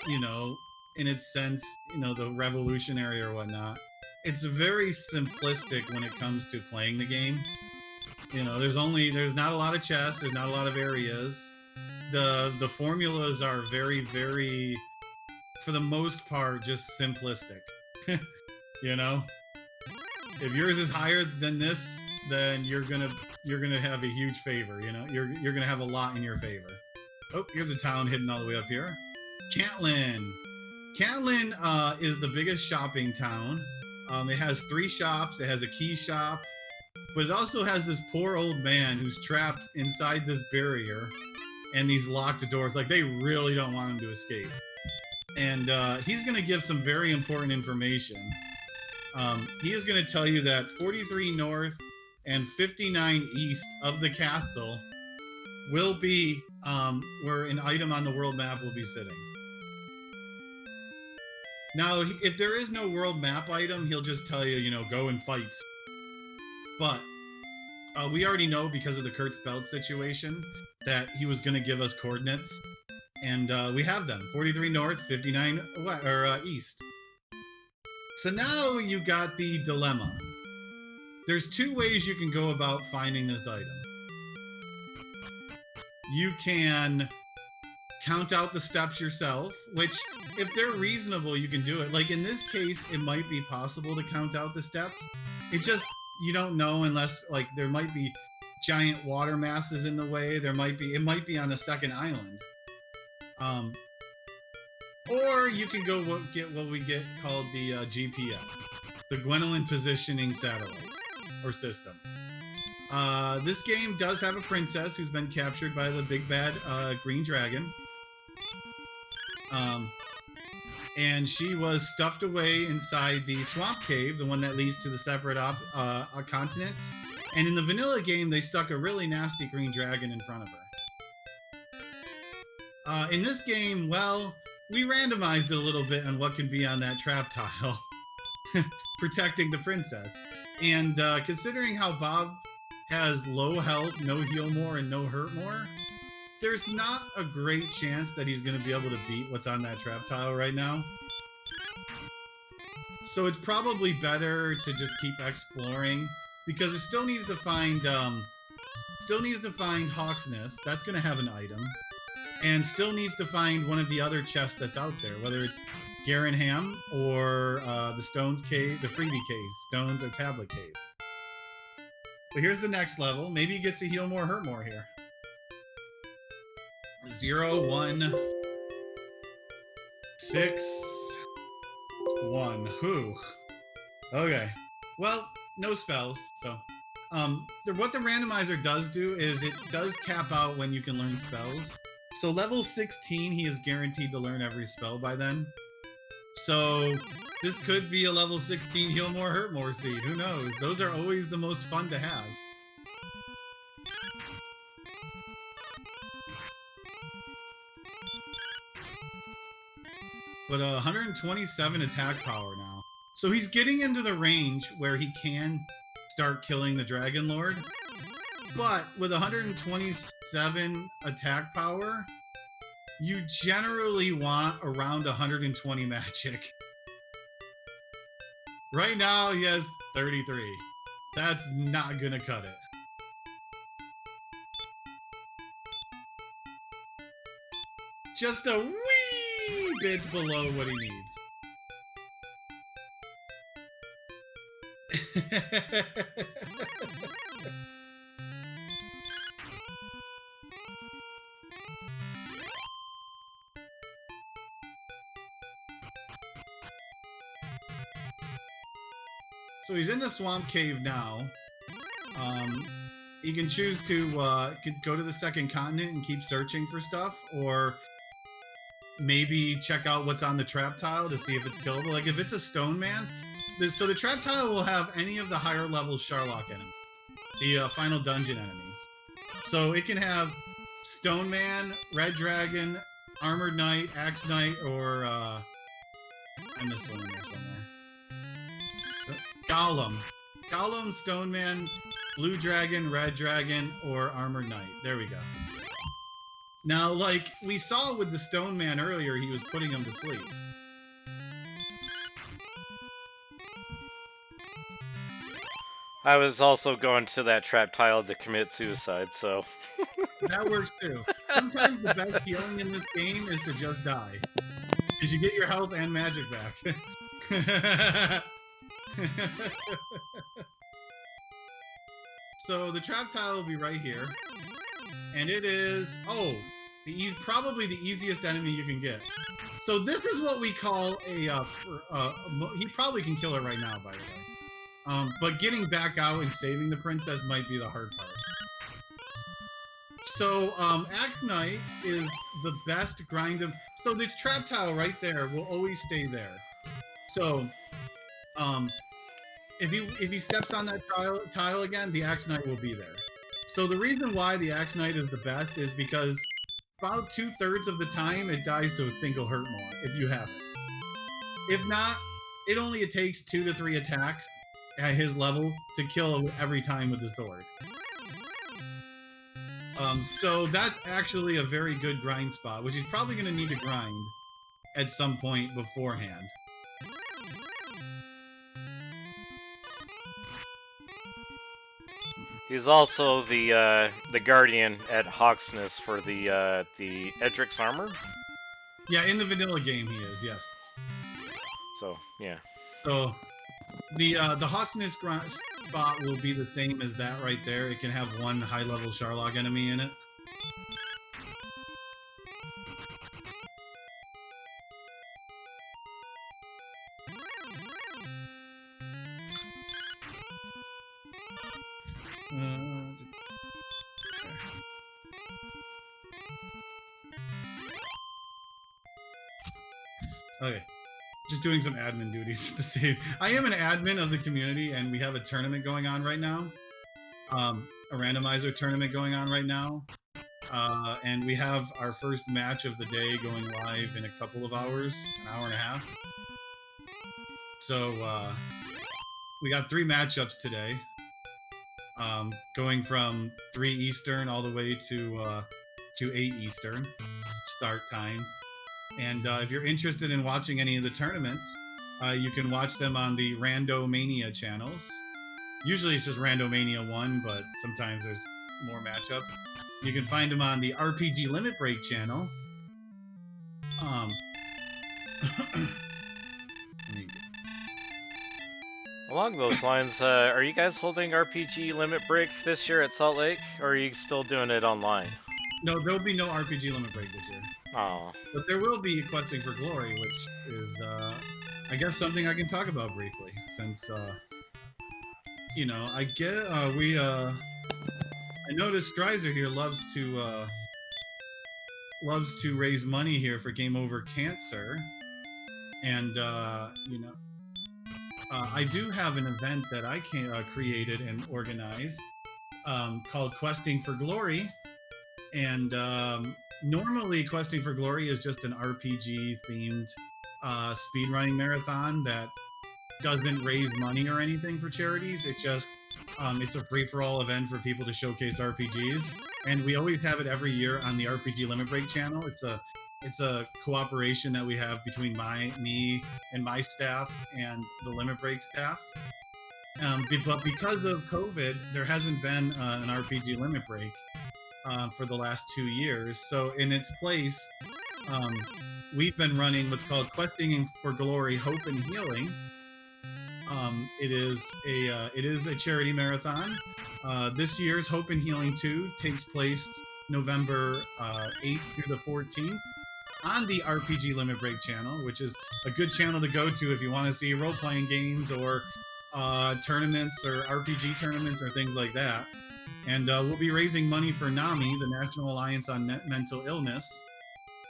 you know, in its sense, you know, the revolutionary or whatnot, it's very simplistic when it comes to playing the game. You know, there's not a lot of chests, there's not a lot of areas. The formulas are very, very, for the most part, just simplistic. You know? If yours is higher than this, then you're gonna have a huge favor. You know, you're gonna have a lot in your favor. Oh, here's a town hidden all the way up here. Cantlin. Cantlin is the biggest shopping town. It has 3 shops. It has a key shop, but it also has this poor old man who's trapped inside this barrier and these locked doors. Like they really don't want him to escape. And he's gonna give some very important information. He is going to tell you that 43 north and 59 east of the castle will be where an item on the world map will be sitting. Now, if there is no world map item, he'll just tell you, you know, go and fight. But we already know because of the Kurt's belt situation that he was going to give us coordinates. And we have them. 43 north, 59 east. So now you got the dilemma. There's 2 ways you can go about finding this item. You can count out the steps yourself, which if they're reasonable, you can do it. Like in this case, it might be possible to count out the steps. It just, you don't know unless like there might be giant water masses in the way. It might be on a second island. Or you can go get what we get called the GPS, the Gwendolyn Positioning Satellite or System. This game does have a princess who's been captured by the big bad green dragon. And she was stuffed away inside the swamp cave, the one that leads to the separate continents. And in the vanilla game, they stuck a really nasty green dragon in front of her. In this game, well, we randomized it a little bit on what can be on that trap tile, protecting the princess. And considering how Bob has low health, no heal more, and no hurt more, there's not a great chance that he's going to be able to beat what's on that trap tile right now. So it's probably better to just keep exploring, because it still needs to find Hawk's Nest. That's going to have an item. And still needs to find one of the other chests that's out there, whether it's Garenham or the Stones Cave, the Freebie Cave, Stones or Tablet Cave. But here's the next level. Maybe he gets to heal more, hurt more here. 0, 1, 6, 1. Whew. Okay. Well, no spells, so. What the randomizer does do is it does cap out when you can learn spells. So level 16, he is guaranteed to learn every spell by then. So this could be a level 16 heal more, hurt more seed. Who knows? Those are always the most fun to have. But 127 attack power now. So he's getting into the range where he can start killing the Dragon Lord. But with 127 attack power, you generally want around 120 magic. Right now, he has 33. That's not gonna cut it. Just a wee bit below what he needs. So he's in the swamp cave now. He can choose to go to the second continent and keep searching for stuff, or maybe check out what's on the trap tile to see if it's killable. Like if it's a stone man, so the trap tile will have any of the higher level Sharlock enemies, the final dungeon enemies. So it can have Stone Man, Red Dragon, Armored Knight, Axe Knight, or I missed one in there somewhere. Golem, Stone Man, Blue Dragon, Red Dragon, or Armored Knight. There we go. Now, like we saw with the Stone Man earlier, he was putting him to sleep. I was also going to that trap tile to commit suicide, so... That works too. Sometimes the best healing in this game is to just die. Because you get your health and magic back. So the trap tile will be right here. And it is... Oh! Probably the easiest enemy you can get. So this is what we call a... he probably can kill her right now, by the way. But getting back out and saving the princess might be the hard part. So, Axe Knight is the best grind of... So this trap tile right there will always stay there. So, if he steps on that tile again, the Axe Knight will be there. So the reason why the Axe Knight is the best is because about 2/3 of the time it dies to a single hurt more, if you have it. If not, it takes 2 to 3 attacks at his level to kill every time with his sword. So that's actually a very good grind spot, which he's probably going to need to grind at some point beforehand. He's also the guardian at Hawksness for the Edric's armor. Yeah, in the vanilla game he is, yes. So yeah. So the Hawksness spot will be the same as that right there. It can have one high level Sharlock enemy in it. Okay, just doing some admin duties to save. I am an admin of the community, and we have a tournament going on right now. A randomizer tournament going on right now. And we have our first match of the day going live in a couple of hours, an hour and a half. So we got 3 matchups today, going from 3 Eastern all the way to 8 Eastern start time. And if you're interested in watching any of the tournaments, you can watch them on the Rando Mania channels. Usually it's just Rando Mania 1, but sometimes there's more matchups. You can find them on the RPG Limit Break channel. Along those lines, are you guys holding RPG Limit Break this year at Salt Lake, or are you still doing it online? No, there'll be no RPG Limit Break this year. Oh, But there will be questing for glory, which is, I guess, something I can talk about briefly, since I get I noticed Strizer here loves to raise money here for Game Over Cancer, and I do have an event that I created and organized called Questing for Glory, and normally Questing for Glory is just an RPG themed speedrunning marathon that doesn't raise money or anything for charities. It's a free for all event for people to showcase RPGs, and we always have it every year on the RPG Limit Break channel. It's a cooperation that we have between me and my staff and the Limit Break staff. But because of COVID, there hasn't been an RPG Limit Break for the last 2 years. So in its place, we've been running what's called Questing for Glory, Hope and Healing. It is a charity marathon. This year's Hope and Healing 2 takes place November 8th through the 14th on the RPG Limit Break channel, which is a good channel to go to if you want to see role-playing games or tournaments or RPG tournaments or things like that. And we'll be raising money for NAMI, the National Alliance on Mental Illness,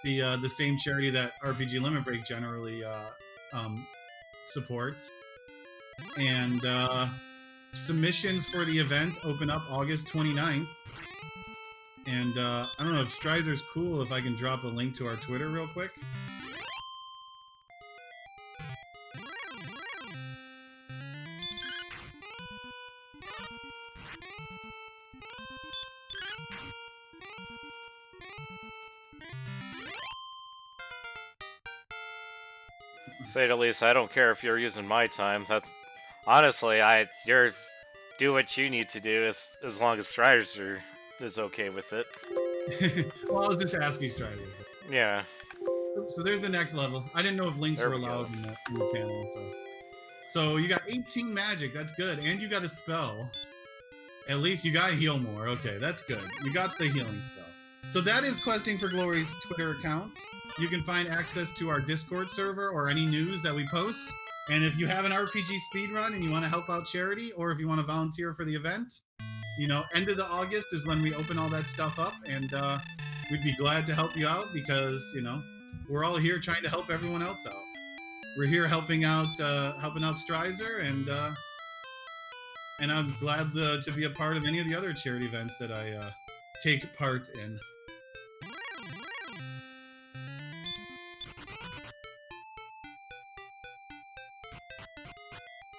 the same charity that RPG Limit Break generally supports. And submissions for the event open up August 29th. And I don't know if Strizer's cool if I can drop a link to our Twitter real quick. say the least. I don't care if you're using my time. That honestly, you're do what you need to do as long as Strider is okay with it. Well, I was just asking Strider. Yeah. So there's the next level. I didn't know if links were allowed in the panel, so you got 18 magic. That's good, and you got a spell. At least you got heal more. Okay, that's good. You got the healing spell. So that is Questing for Glory's Twitter account. You can find access to our Discord server or any news that we post. And if you have an RPG speedrun and you want to help out charity, or if you want to volunteer for the event, end of the August is when we open all that stuff up, and we'd be glad to help you out because, we're all here trying to help everyone else out. We're here helping out Strizer, and I'm glad to be a part of any of the other charity events that I take part in.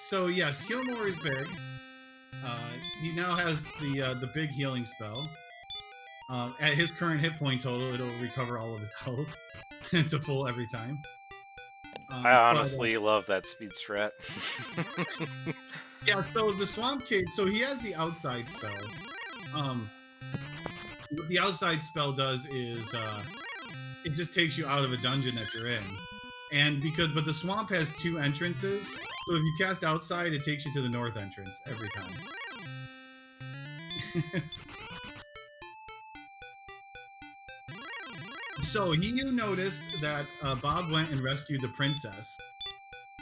So yes, heal more is big. He now has the big healing spell. At his current hit point total, it'll recover all of his health to full every time. I honestly love that speed strat. Yeah, so the Swamp Cave, so he has the outside spell. What the outside spell does is it just takes you out of a dungeon that you're in. But the swamp has 2 entrances, so if you cast outside, it takes you to the north entrance every time. So you noticed that Bob went and rescued the princess.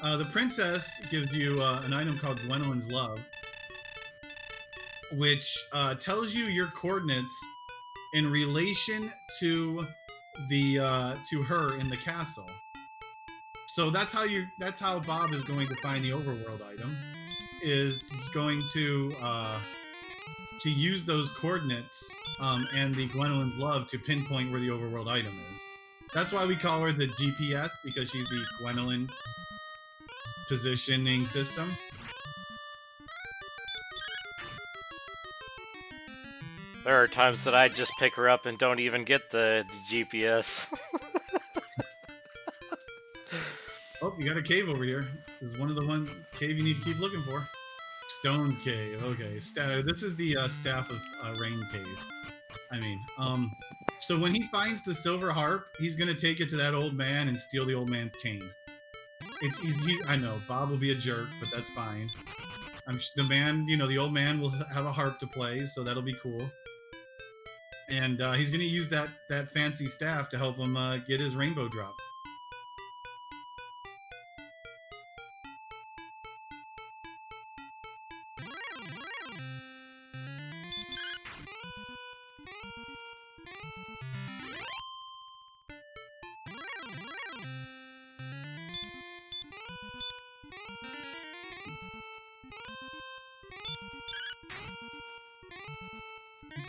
The princess gives you an item called Gwendolyn's Love, which tells you your coordinates in relation to to her in the castle. So that's how Bob is going to find the overworld item. He's going to use those coordinates and the Gwendolyn's Love to pinpoint where the overworld item is. That's why we call her the GPS, because she's the Gwendolyn positioning system. There are times that I just pick her up and don't even get the GPS. Oh, you got a cave over here. This is one of the one cave you need to keep looking for. Stone Cave. Okay. This is the Staff of Rain Cave. So when he finds the silver harp, he's going to take it to that old man and steal the old man's cane. I know, Bob will be a jerk, but that's fine. The old man will have a harp to play, so that'll be cool. and he's going to use that fancy staff to help him get his rainbow drop.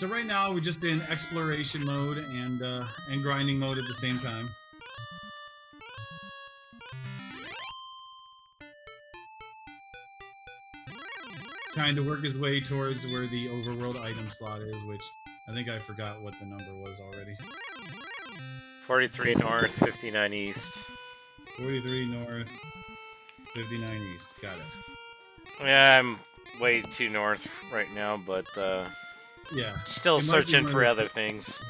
So right now we're just in exploration mode and grinding mode at the same time. Trying to work his way towards where the overworld item slot is, which I think I forgot what the number was already. 43 north, 59 east. 43 north, 59 east. Got it. Yeah, I'm way too north right now, but yeah, still searching for other things.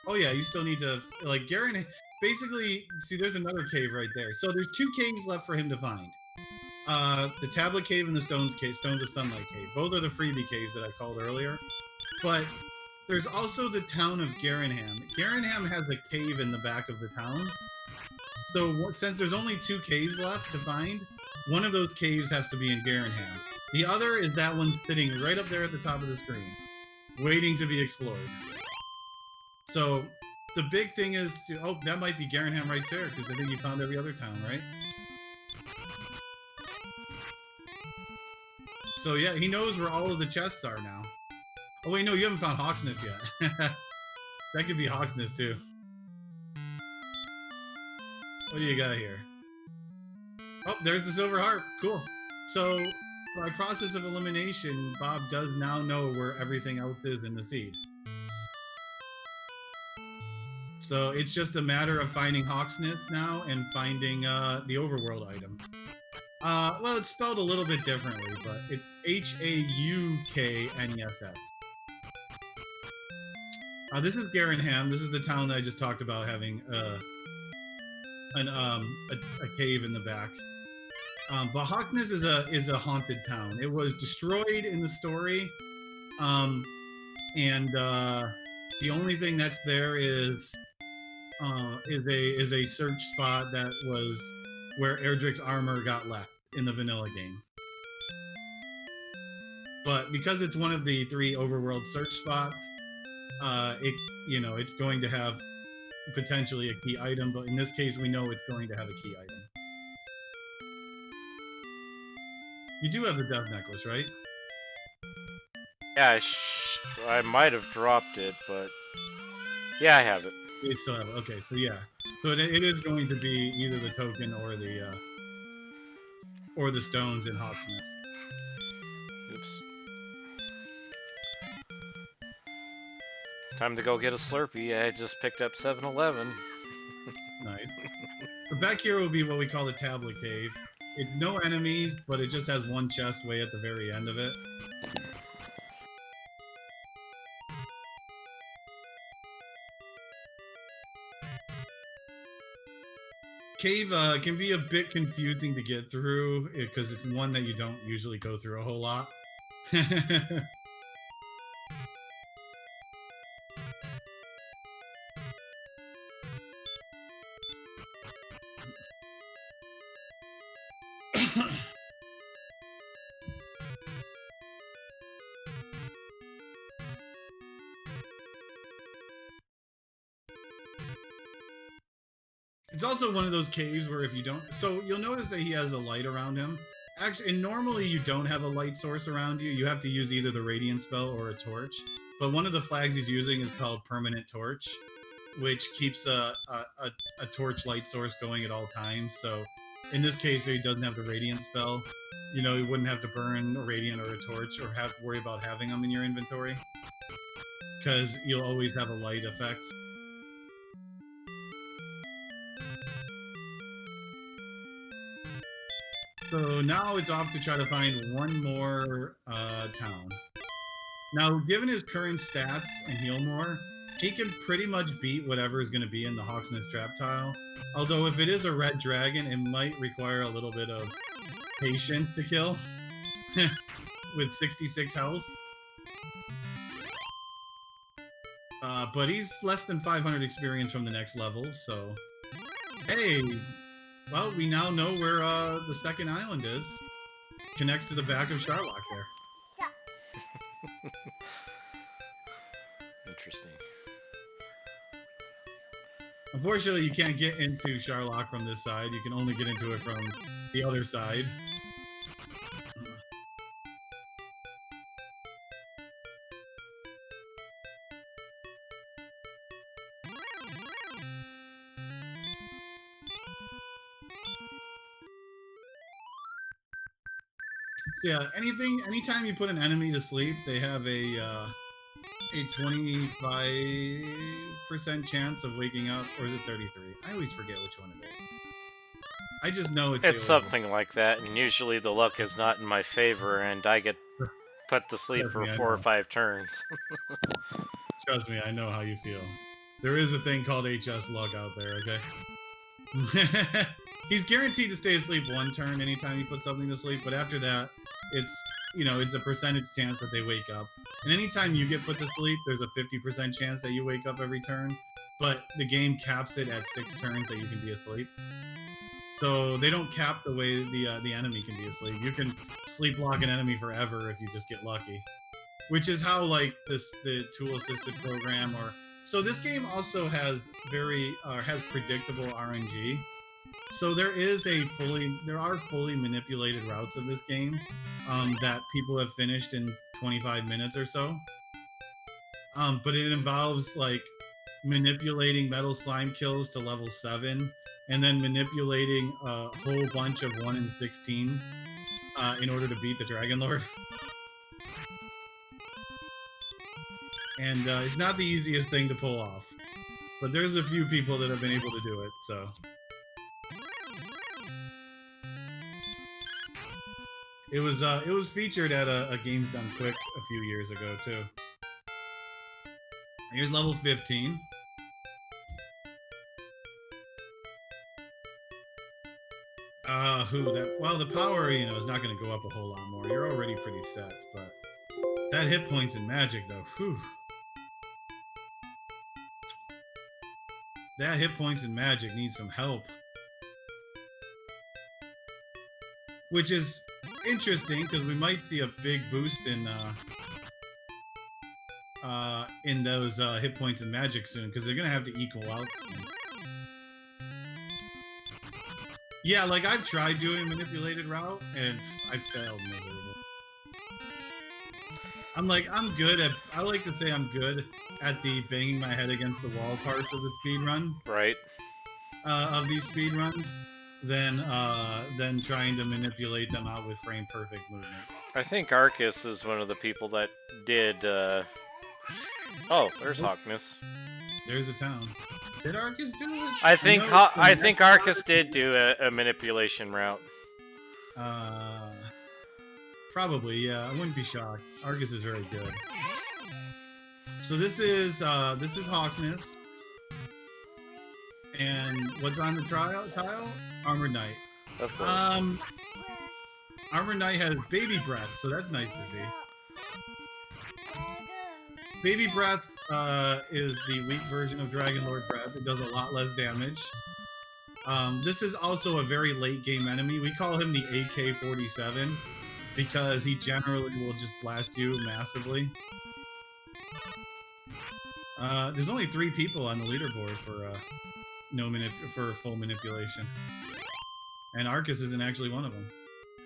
Oh yeah, you still need to like Garen. Basically, see, there's another cave right there. So there's 2 caves left for him to find. The Tablet Cave and the Stones of Sunlight Cave. Both are the freebie caves that I called earlier. But there's also the town of Garenham. Garenham has a cave in the back of the town. So since there's only 2 caves left to find, one of those caves has to be in Garenham. The other is that one sitting right up there at the top of the screen, waiting to be explored. So the big thing is that might be Garenham right there, because I think you found every other town, right? So yeah, he knows where all of the chests are now. Oh wait, no, you haven't found Hawksness yet. That could be Hawksness too. What do you got here? Oh, there's the Silver Harp. Cool. So by process of elimination, Bob does now know where everything else is in the seed. So it's just a matter of finding Hawksness now and finding the overworld item. Well, it's spelled a little bit differently, but it's Haukness. This is Garenham. This is the town that I just talked about having a cave in the back. But Hawksness is a haunted town. It was destroyed in the story, and the only thing that's there is a search spot that was where Erdrick's armor got left in the vanilla game. But because it's one of the 3 overworld search spots, it's going to have potentially a key item, but in this case we know it's going to have a key item. You do have the death necklace, right? Yeah, I might have dropped it, but yeah, I have it. You still have it. Okay, so yeah. So it is going to be either the token or the stones in Hawksness. Oops. Time to go get a Slurpee. I just picked up 7-Eleven. Nice. So back here will be what we call the Tablet Cave. It's no enemies, but it just has one chest way at the very end of it. Cave can be a bit confusing to get through because it's one that you don't usually go through a whole lot. It's also one of those caves where if you don't... So you'll notice that he has a light around him. Actually, and normally you don't have a light source around you. You have to use either the Radiant spell or a torch. But one of the flags he's using is called Permanent Torch, which keeps a torch light source going at all times. So in this case, he doesn't have the Radiant spell. You know, he wouldn't have to burn a Radiant or a torch or have to worry about having them in your inventory, because you'll always have a light effect. So now it's off to try to find one more town. Now, given his current stats and heal more, he can pretty much beat whatever is going to be in the Hawksness trap tile. Although if it is a red dragon, it might require a little bit of patience to kill with 66 health. But he's less than 500 experience from the next level, so... Hey! Well, we now know where the second island is. Connects to the back of Charlock there. Interesting. Unfortunately, you can't get into Charlock from this side. You can only get into it from the other side. So yeah, anytime you put an enemy to sleep, they have a 25% chance of waking up, or is it 33? I always forget which one it is. I just know It's something like that, and usually the luck is not in my favor, and I get put to sleep for 4 or 5 turns. Trust me, I know how you feel. There is a thing called HS luck out there, okay? He's guaranteed to stay asleep 1 turn anytime you put something to sleep, but after that, it's a percentage chance that they wake up. And anytime you get put to sleep, there's a 50% chance that you wake up every turn, but the game caps it at 6 turns that you can be asleep. So they don't cap the way the enemy can be asleep. You can sleep lock an enemy forever if you just get lucky, which is how like the tool assisted program or so this game also has has predictable RNG. So there are fully manipulated routes of this game that people have finished in 25 minutes or so. But it involves like manipulating metal slime kills to level 7 and then manipulating a whole bunch of 1 in 16s in order to beat the Dragon Lord. And it's not the easiest thing to pull off. But there's a few people that have been able to do it, so... It was featured at a Games Done Quick a few years ago, too. Here's level 15. Well, the power, is not going to go up a whole lot more. You're already pretty set, but that hit points in magic, though, whew. That hit points in magic needs some help. Which is interesting, because we might see a big boost in those hit points in magic soon, because they're going to have to equal out soon. Yeah, like I've tried doing a manipulated route, and I failed miserably. I like to say I'm good at the banging my head against the wall parts of the speed run. Right. Of these speed runs, than trying to manipulate them out with frame perfect movement. I think Arcus is one of the people that did. Oh, there's Hawkness. There's a town. Did Arcus do it? I think Arcus did do a manipulation route. Probably, yeah. I wouldn't be shocked. Arcus is very good. So this is Hawksness. And what's on the tile? Armored Knight. Of course. Armored Knight has Baby Breath, so that's nice to see. Baby Breath is the weak version of Dragon Lord Breath. It does a lot less damage. This is also a very late game enemy. We call him the AK-47 because he generally will just blast you massively. There's only 3 people on the leaderboard for full manipulation, and Arcus isn't actually one of them.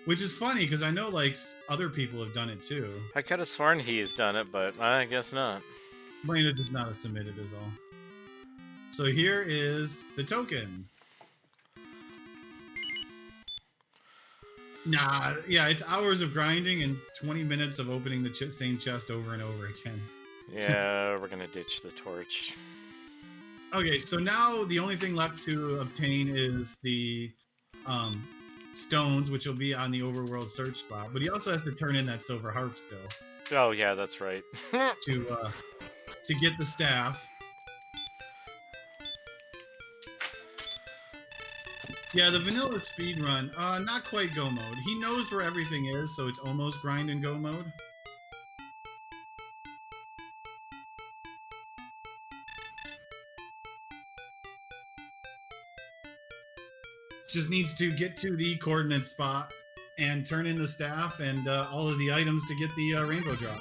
Which is funny, because I know, like, other people have done it, too. I could have sworn he's done it, but I guess not. Might have just not have submitted is all. So here is the token. Nah, yeah, it's hours of grinding and 20 minutes of opening the same chest over and over again. Yeah, we're gonna ditch the torch. Okay, so now the only thing left to obtain is the stones, which will be on the overworld search spot. But he also has to turn in that silver harp still. Oh yeah, that's right. to get the staff. Yeah, the vanilla speedrun, not quite go mode. He knows where everything is, so it's almost grind and go mode. Just needs to get to the coordinate spot and turn in the staff and all of the items to get the rainbow drop.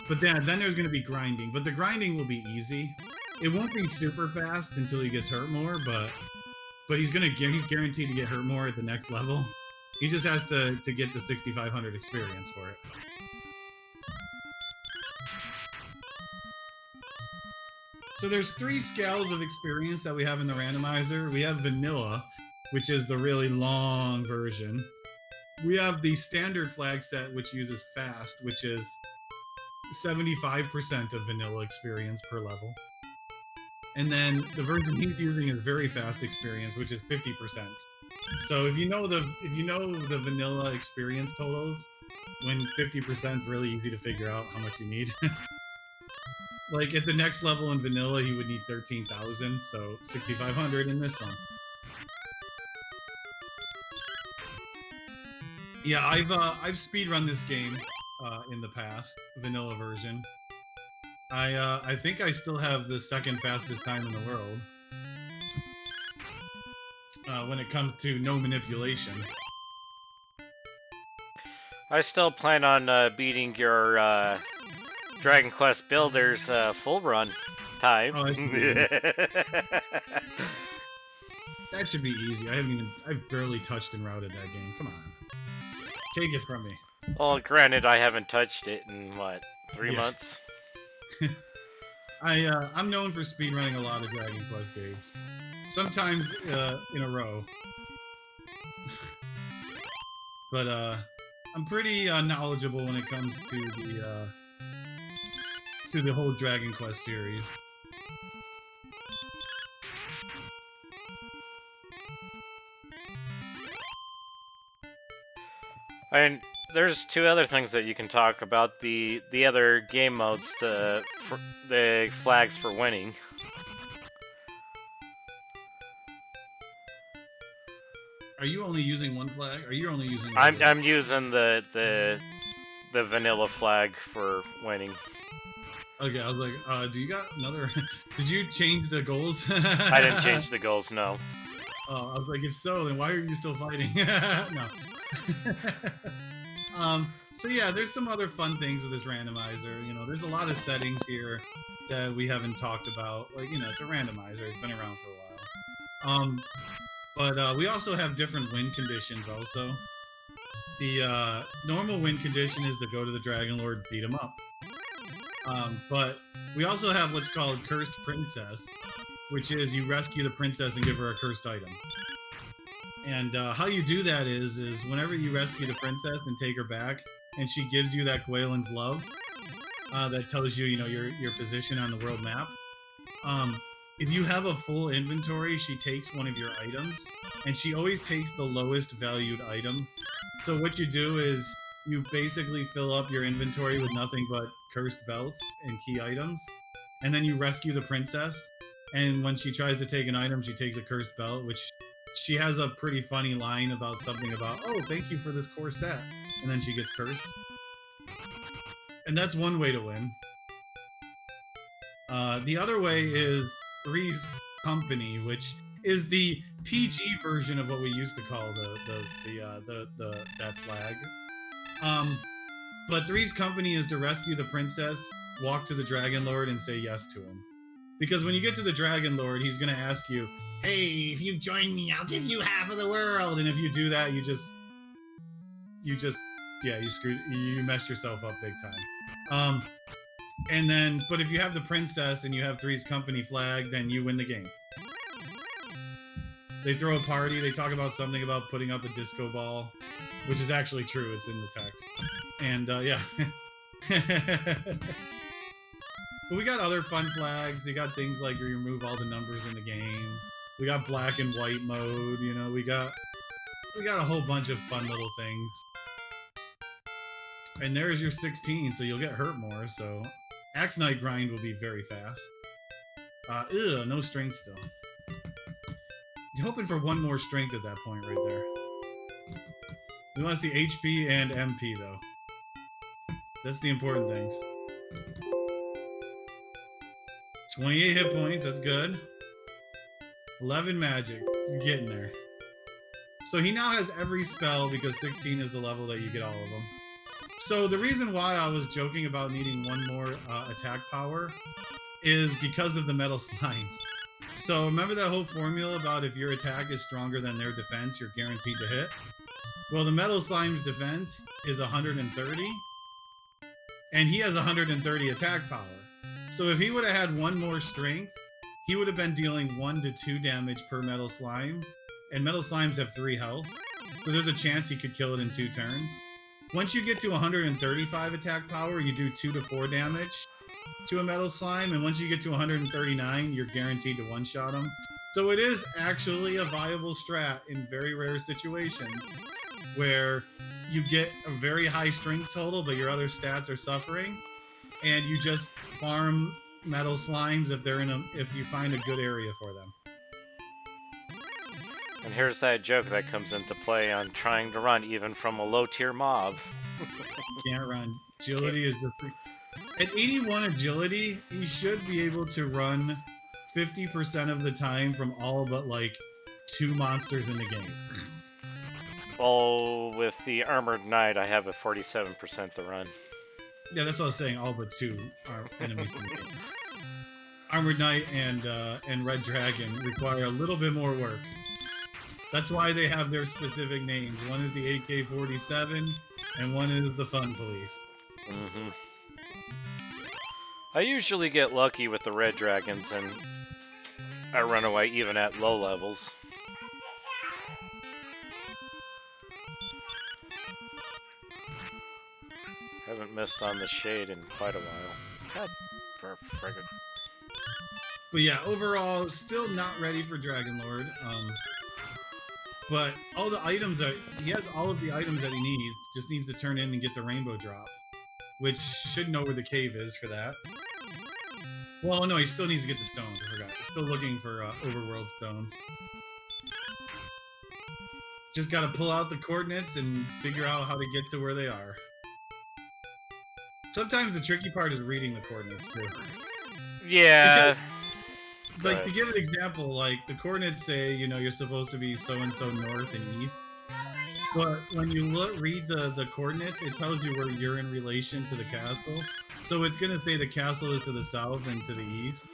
But then there's going to be grinding. But the grinding will be easy. It won't be super fast until he gets hurt more, but he's guaranteed to get hurt more at the next level. He just has to get to 6,500 experience for it. So there's 3 scales of experience that we have in the randomizer. We have vanilla, which is the really long version. We have the standard flag set, which uses fast, which is 75% of vanilla experience per level. And then the version he's using is very fast experience, which is 50%. So if you know the vanilla experience totals, when 50% is really easy to figure out how much you need. Like at the next level in vanilla, he would need 13,000, so 6,500 in this one. Yeah, I've speedrun this game in the past, vanilla version. I think I still have the second fastest time in the world when it comes to no manipulation. I still plan on beating your Dragon Quest Builders full run time. Oh, that should be easy. I've barely touched and routed that game. Come on. Take it from me. Well, granted, I haven't touched it in, what, 3 months? I'm known for speedrunning a lot of Dragon Quest games. Sometimes in a row. But I'm pretty knowledgeable when it comes to the whole Dragon Quest series. And there's 2 other things that you can talk about. The other game modes, for the flags for winning. Are you only using one flag? Are you only using? I'm using the vanilla flag for winning. Okay, I was like, do you got another? Did you change the goals? I didn't change the goals, no. I was like, if so, then why are you still fighting? No. So yeah, there's some other fun things with this randomizer. You know, there's a lot of settings here that we haven't talked about. Like, you know, it's a randomizer. It's been around for a while. But we also have different win conditions also. The normal win condition is to go to the Dragon Lord, beat him up. But we also have what's called Cursed Princess, which is you rescue the princess and give her a cursed item. And how you do that is whenever you rescue the princess and take her back, and she gives you that Gwaelin's love, that tells you, you know, your position on the world map. If you have a full inventory, she takes one of your items, and she always takes the lowest valued item. So what you do is you basically fill up your inventory with nothing but cursed belts and key items, and then you rescue the princess, and when she tries to take an item, she takes a cursed belt, which she has a pretty funny line about something about, oh, thank you for this core set, and then she gets cursed. And that's one way to win. The other way is Three's Company, which is the PG version of what we used to call that flag. But Three's Company is to rescue the princess, walk to the Dragon Lord, and say yes to him. Because when you get to the Dragon Lord, he's going to ask you, hey, if you join me, I'll give you half of the world. And if you do that, you messed yourself up big time. And then, but if you have the princess and you have Three's Company flag, then you win the game. They throw a party. They talk about something about putting up a disco ball, which is actually true. It's in the text. And yeah. But we got other fun flags. We got things like you remove all the numbers in the game. We got black and white mode. You know, we got a whole bunch of fun little things. And there's your 16, so you'll get hurt more. So Axe Knight grind will be very fast. No strength still. You're hoping for one more strength at that point right there. We want to see HP and MP though. That's the important things. 28 hit points, that's good. 11 magic, you're getting there. So he now has every spell because 16 is the level that you get all of them. So the reason why I was joking about needing one more attack power is because of the metal slimes. So remember that whole formula about if your attack is stronger than their defense, you're guaranteed to hit? Well, the metal slime's defense is 130, and he has 130 attack power. So if he would have had one more strength, he would have been dealing 1 to 2 damage per metal slime, and metal slimes have 3 health, so there's a chance he could kill it in 2 turns. Once you get to 135 attack power, you do 2 to 4 damage to a metal slime, and once you get to 139, you're guaranteed to one-shot him. So it is actually a viable strat in very rare situations where you get a very high strength total, but your other stats are suffering, and you just farm metal slimes if you find a good area for them. And here's that joke that comes into play on trying to run even from a low-tier mob. Can't run. Agility is just... At 81 agility, he should be able to run 50% of the time from all but, like, 2 monsters in the game. Well, with the Armored Knight, I have a 47% to run. Yeah, that's what I was saying. All but 2 are enemies in the game. Armored Knight and Red Dragon require a little bit more work. That's why they have their specific names. One is the AK-47, and one is the Fun Police. Mm-hmm. I usually get lucky with the Red Dragons, and I run away even at low levels. Haven't missed on the shade in quite a while. God, for friggin'. But yeah, overall, still not ready for Dragon Lord. But all the items he has all of the items that he needs. Just needs to turn in and get the rainbow drop, which should know where the cave is for that. Well, no, he still needs to get the stones. I forgot. He's still looking for overworld stones. Just got to pull out the coordinates and figure out how to get to where they are. Sometimes the tricky part is reading the coordinates too. Yeah. Because, like, to give an example, like the coordinates say, you're supposed to be so and so north and east. But when you read the coordinates, it tells you where you're in relation to the castle. So it's gonna say the castle is to the south and to the east,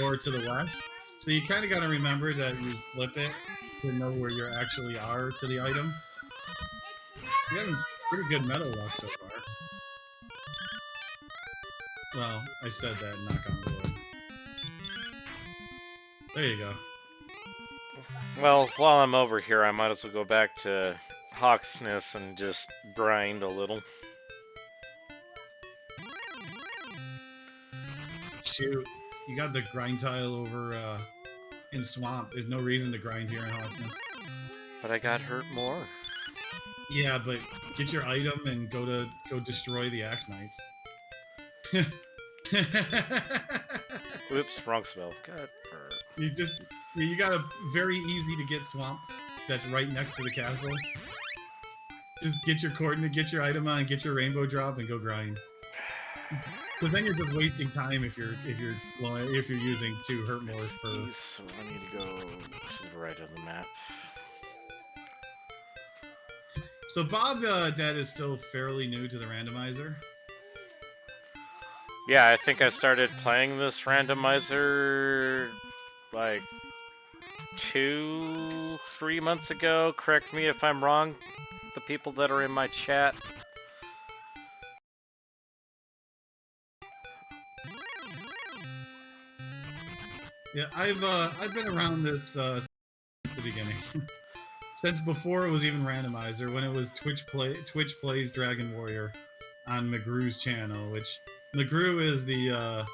or to the west. So you kind of got to remember that you flip it to know where you actually are to the item. You're having pretty good metal luck so far. Well, I said that, knock on wood. There you go. Well, while I'm over here, I might as well go back to Hawksness and just grind a little. Shoot, you got the grind tile over in Swamp. There's no reason to grind here in Hawksness. But I got hurt more. Yeah, but get your item and go destroy the Axe Knights. Oops, wrong spell. God. You got a very easy to get swamp that's right next to the castle. Just get your coordinate, get your item on, get your rainbow drop, and go grind. Because then you're just wasting time if you're using 2 hurt more per. So I need to go to the right of the map. So Bobdedbuilder is still fairly new to the randomizer. Yeah, I think I started playing this randomizer like 2-3 months ago. Correct me if I'm wrong, the people that are in my chat. Yeah, I've been around this since the beginning. Since before it was even randomizer, when it was Twitch Plays Dragon Warrior on McGrew's channel, which McGrew is the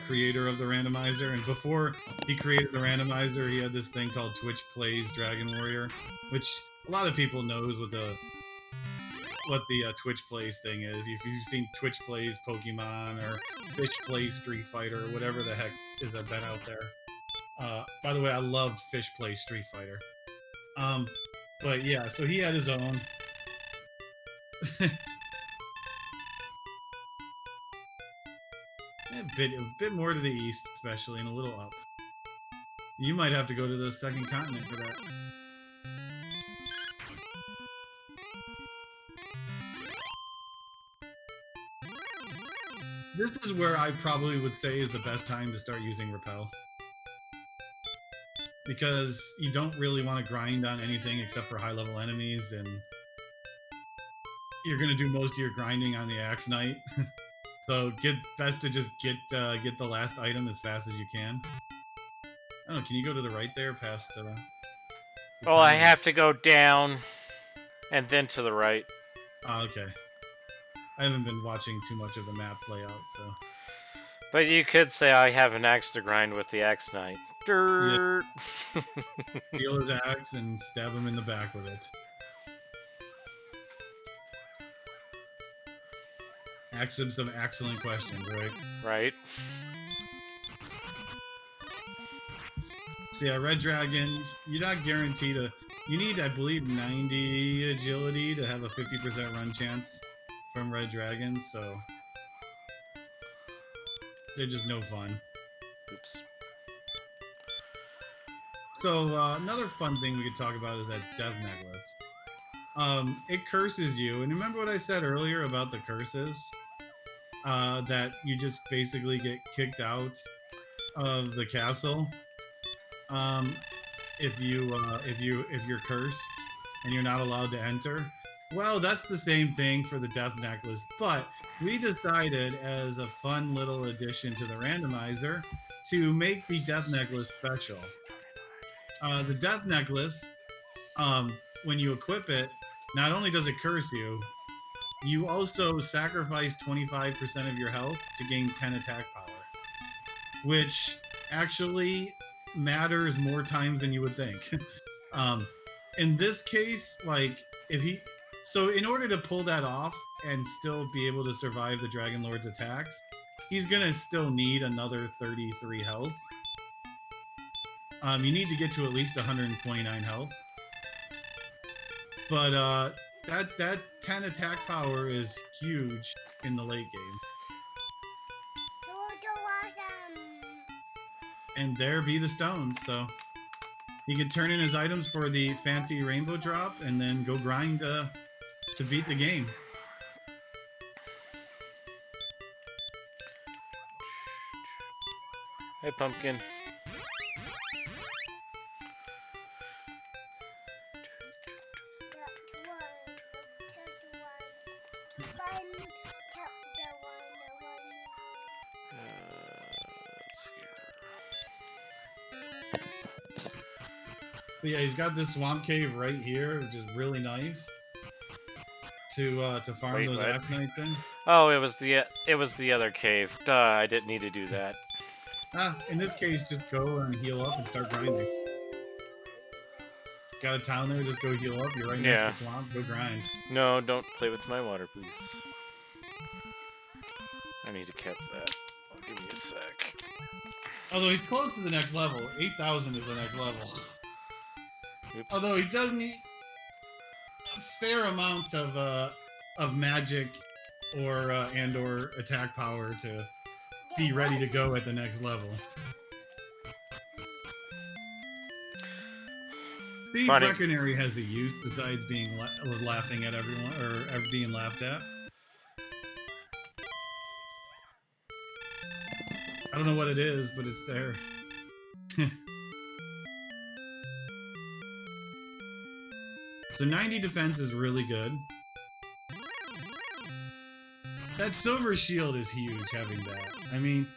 creator of the randomizer, and before he created the randomizer, he had this thing called Twitch Plays Dragon Warrior, which a lot of people knows what the Twitch Plays thing is. If you've seen Twitch Plays Pokemon or Fish Plays Street Fighter or whatever the heck is that been out there. By the way, I loved Fish Plays Street Fighter. But yeah, so he had his own. A bit more to the east, especially, and a little up. You might have to go to the second continent for that. This is where I probably would say is the best time to start using Repel. Because you don't really want to grind on anything except for high level enemies, and you're going to do most of your grinding on the Axe Knight. So best to just get the last item as fast as you can. I don't know, can you go to the right there past Oh, I have to go down and then to the right. Oh, okay. I haven't been watching too much of the map layout, so. But you could say I have an axe to grind with the Axe Knight. Dirt. Yeah. Steal his axe and stab him in the back with it. Ask him some excellent questions, right? Right. So yeah, Red Dragon, you're not guaranteed to. You need, I believe, 90 agility to have a 50% run chance from Red Dragons, so they're just no fun. Oops. So another fun thing we could talk about is that Death Necklace. It curses you, and remember what I said earlier about the curses? That you just basically get kicked out of the castle if you're cursed and you're not allowed to enter. Well, that's the same thing for the Death Necklace, but we decided as a fun little addition to the randomizer to make the Death Necklace special. The Death Necklace, when you equip it, not only does it curse you, you also sacrifice 25% of your health to gain 10 attack power, which actually matters more times than you would think. In this case, like, so in order to pull that off and still be able to survive the Dragon Lord's attacks, he's gonna still need another 33 health. You need to get to at least 129 health. But that 10 attack power is huge in the late game. And there be the stones, so he can turn in his items for the fancy rainbow drop and then go grind to beat the game. Hey, Pumpkin. But yeah, he's got this swamp cave right here, which is really nice to farm those Axe Knights in. Oh, it was the other cave. Duh, I didn't need to do that. In this case, just go and heal up and start grinding. Got a town there, just go heal up. You're right next to the swamp, go grind. No, don't play with my water, please. I need to cap that. Give me a sec. Although he's close to the next level. 8,000 is the next level. Oops. Although he does need a fair amount of magic or attack power to be ready to go at the next level. Steve Reckonary has a use besides being laughing at everyone or being laughed at. I don't know what it is, but it's there. So 90 defense is really good. That silver shield is huge having that. I mean,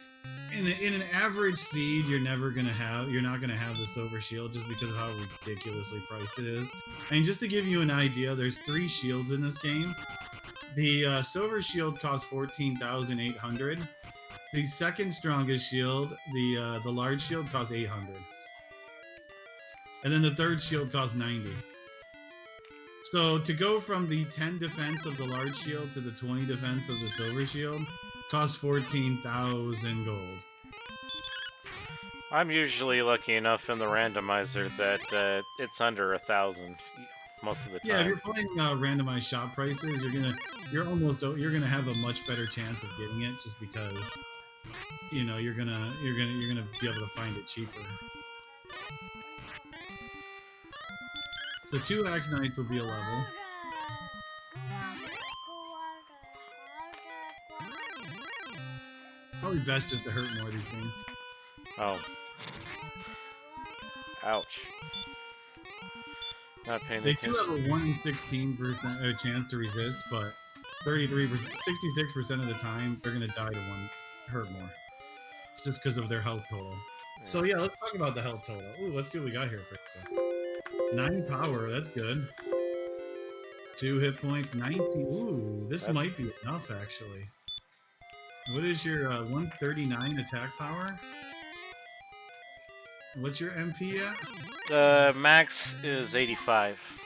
in an average seed, you're not gonna have the silver shield just because of how ridiculously priced it is. And just to give you an idea, there's 3 shields in this game. The silver shield costs 14,800. The second strongest shield, the large shield, costs 800. And then the third shield costs 90. So to go from the 10 defense of the large shield to the 20 defense of the silver shield costs 14,000 gold. I'm usually lucky enough in the randomizer that it's under 1,000 most of the time. Yeah, if you're playing randomized shop prices, you're gonna have a much better chance of getting it just because you're gonna be able to find it cheaper. So 2 Axe Knights will be a level. Probably best just to hurt more of these things. Oh. Ouch. Not paying They attention. do have a 1 in 16% chance to resist, but 66% of the time they're gonna die to 1 hurt more. It's just because of their health total. Yeah. So yeah, let's talk about the health total. Ooh, let's see what we got here first. 9 power, that's good. 2 hit points, 19. Ooh, this might be enough actually. What is your 139 attack power? What's your MP at? Max is 85.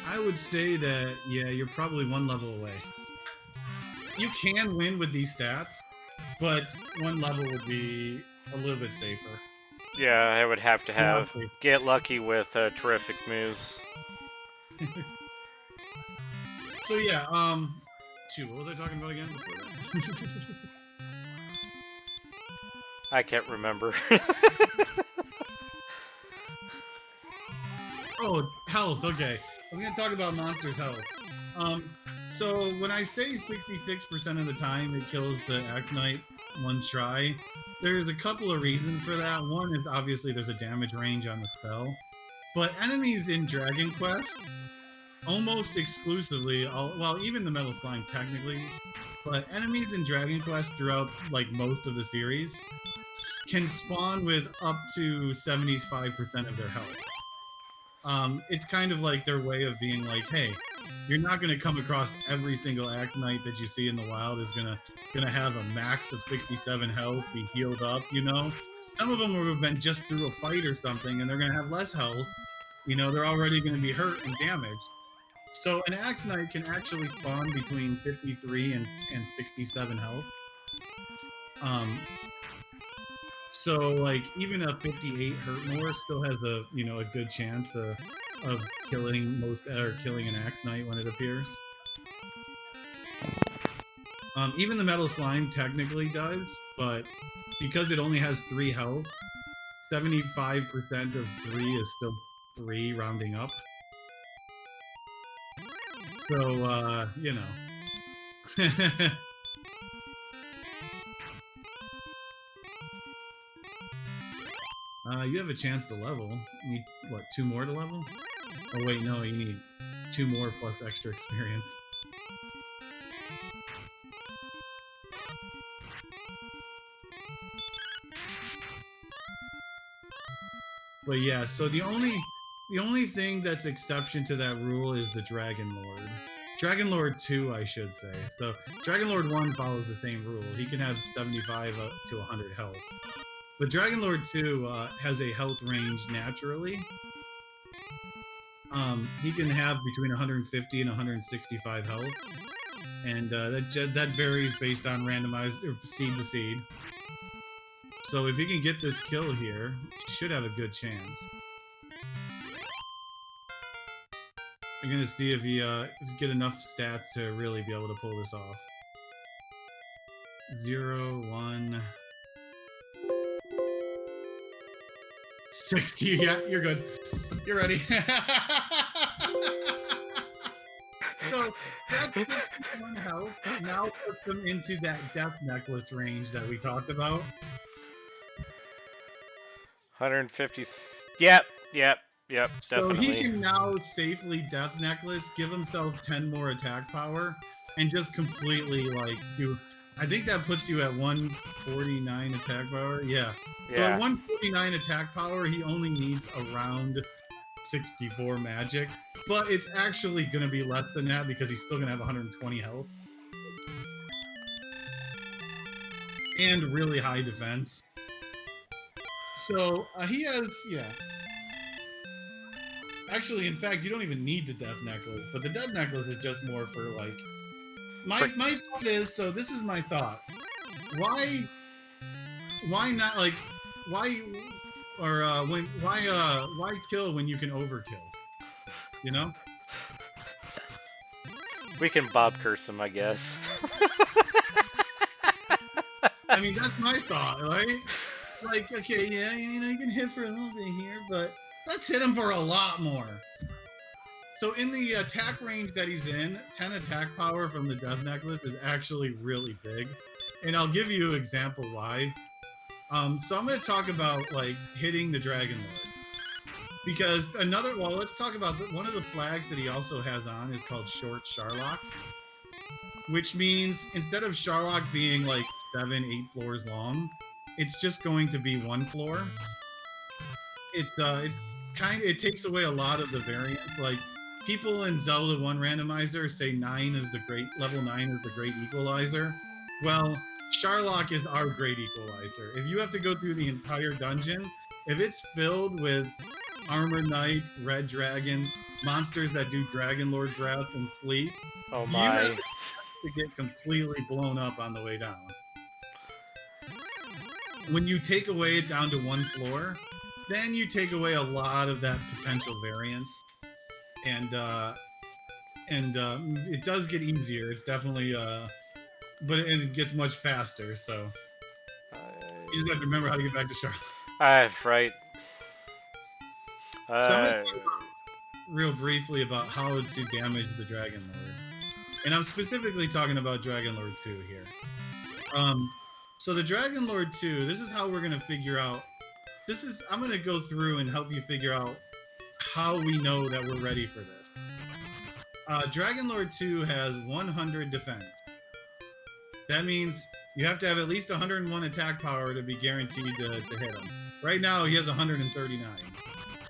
I would say that, yeah, you're probably 1 level away. You can win with these stats, but 1 level would be a little bit safer. Yeah, I would have to get lucky with terrific moves. So yeah, shoot, what was I talking about again before that? I can't remember. Oh, health, okay. I'm going to talk about monsters' health. So when I say 66% of the time it kills the Axe Knight 1 try, there's a couple of reasons for that. One is obviously there's a damage range on the spell. But enemies in Dragon Quest, almost exclusively, well, even the Metal Slime technically, but enemies in Dragon Quest throughout like most of the series can spawn with up to 75% of their health. It's kind of like their way of being like, hey, you're not going to come across every single Axe Knight that you see in the wild is gonna have a max of 67 health, be healed up, you know? Some of them will have been just through a fight or something, and they're going to have less health. You know, they're already going to be hurt and damaged. So an Axe Knight can actually spawn between 53 and 67 health. So like even a 58 hurt more still has a good chance of killing an Axe Knight when it appears. Even the Metal Slime technically does, but because it only has 3 health, 75% of 3 is still 3 rounding up. So you know. You have a chance to level. You need, what, 2 more to level? Oh wait, no, you need 2 more plus extra experience. But yeah, so the only thing that's exception to that rule is the Dragon Lord. Dragon Lord 2, I should say. So Dragon Lord 1 follows the same rule. He can have 75 up to 100 health. But Dragon Lord 2 has a health range naturally. He can have between 150 and 165 health. And that varies based on randomized or seed to seed. So if he can get this kill here, he should have a good chance. I'm gonna see if he get enough stats to really be able to pull this off. 0, 1, 60. Yeah, you're good. You're ready. So that's 61 health. Now puts them into that death necklace range that we talked about. 150. Yep. So Definitely. he can now safely death necklace, give himself 10 more attack power, and just completely like do. I think that puts you at 149 attack power. Yeah. So at 149 attack power, he only needs around 64 magic, but it's actually going to be less than that because he's still going to have 120 health and really high defense. So he has, yeah. Actually, in fact, you don't even need the death necklace, but the death necklace is just more for like. My thought is, so this is my thought. Why not like why kill when you can overkill? You know? We can Bob curse him, I guess. I mean, that's my thought, right? Like, okay, yeah, you can hit for a little bit here, but let's hit him for a lot more. So in the attack range that he's in, 10 attack power from the Death Necklace is actually really big. And I'll give you an example why. So I'm going to talk about, like, hitting the Dragon Lord. Because let's talk about one of the flags that he also has on is called Short Sharlock. Which means instead of Sharlock being like 7-8 floors long, it's just going to be 1 floor. It takes away a lot of the variance. Like, people in Zelda 1 randomizer say level 9 is the great equalizer. Well, Sharlock is our great equalizer. If you have to go through the entire dungeon, if it's filled with armored knights, red dragons, monsters that do Dragon Lord breath and sleep, Oh my. you have to get completely blown up on the way down. When you take away it down to 1 floor, then you take away a lot of that potential variance, and it does get easier. It's definitely but it gets much faster. So you just have to remember how to get back to Charlotte. Right. So I'm gonna talk real briefly about how to damage the Dragon Lord, and I'm specifically talking about Dragon Lord 2 here. So the Dragon Lord 2, this is how we're gonna figure out. I'm gonna go through and help you figure out how we know that we're ready for this. Dragon Lord 2 has 100 defense. That means you have to have at least 101 attack power to be guaranteed to hit him. Right now, he has 139.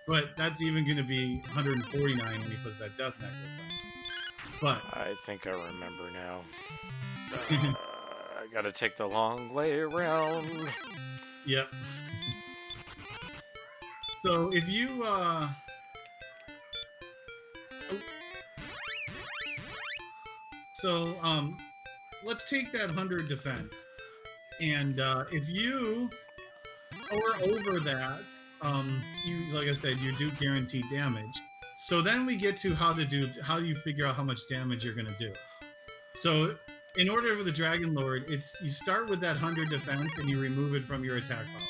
But that's even going to be 149 when he puts that Death Necklace on. But I think I remember now. I gotta take the long way around. Yep. So if you let's take that 100 defense, and if you are over that, like I said, you do guaranteed damage. So then we get to how you figure out how much damage you're going to do. So in order for the Dragon Lord, you start with that 100 defense and you remove it from your attack power.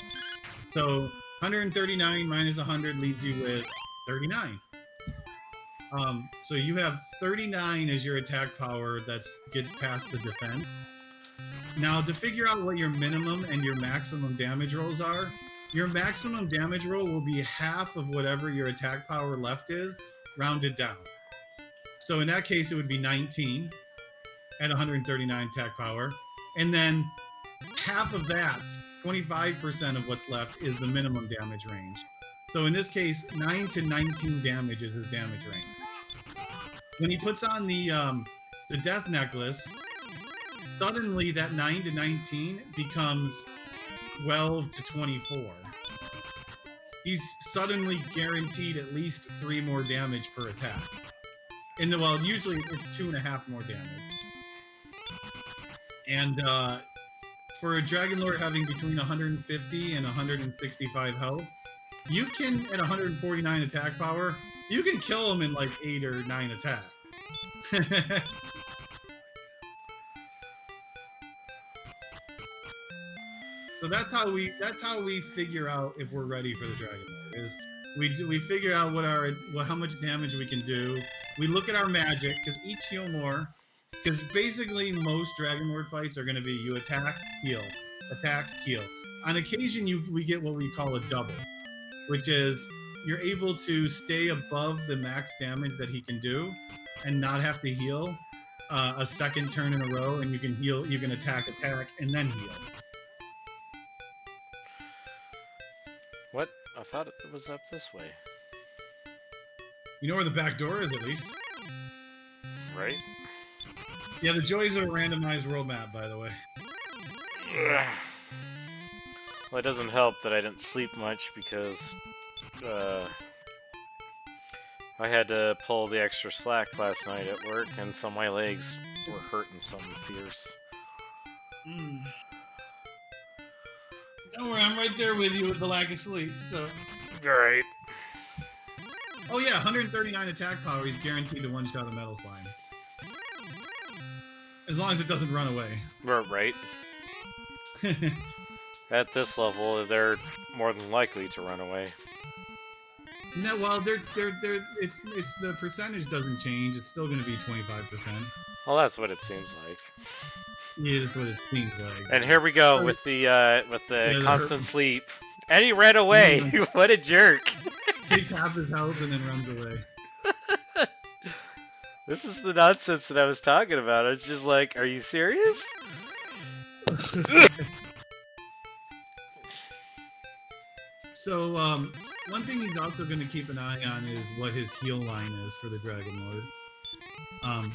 So 139 minus 100 leaves you with 39. So you have 39 as your attack power that gets past the defense. Now, to figure out what your minimum and your maximum damage rolls are, your maximum damage roll will be half of whatever your attack power left is, rounded down. So in that case, it would be 19 at 139 attack power. And then half of that, 25% of what's left, is the minimum damage range. So in this case, 9 to 19 damage is his damage range. When he puts on the Death Necklace, suddenly that 9 to 19 becomes 12 to 24. He's suddenly guaranteed at least 3 more damage per attack. Usually it's 2.5 more damage. And for a Dragon Lord having between 150 and 165 health, you can, at 149 attack power, you can kill him in like 8 or 9 attacks. So that's how we figure out if we're ready for the Dragon Lord. Is we figure out how much damage we can do. We look at our magic, because each heal more. Because basically most Dragon Lord fights are going to be you attack, heal, attack, heal. On occasion, we get what we call a double, which is you're able to stay above the max damage that he can do and not have to heal a second turn in a row, and you can heal, you can attack, and then heal. What? I thought it was up this way. You know where the back door is, at least. Right? Yeah, the joys of a randomized world map, by the way. Well, it doesn't help that I didn't sleep much because I had to pull the extra slack last night at work, and so my legs were hurting something fierce. Don't worry, I'm right there with you with the lack of sleep, so... Alright. Oh yeah, 139 attack power, he's guaranteed to one-shot a metal slime. As long as it doesn't run away. Right. At this level, they're more than likely to run away. No, well, it's the percentage doesn't change. It's still going to be 25%. Well, that's what it seems like. Yeah, that's what it seems like. And here we go with the constant sleep. And he ran away. What a jerk! Takes half his health and then runs away. This is the nonsense that I was talking about. It's just like, are you serious? So, one thing he's also going to keep an eye on is what his heal line is for the Dragon Lord.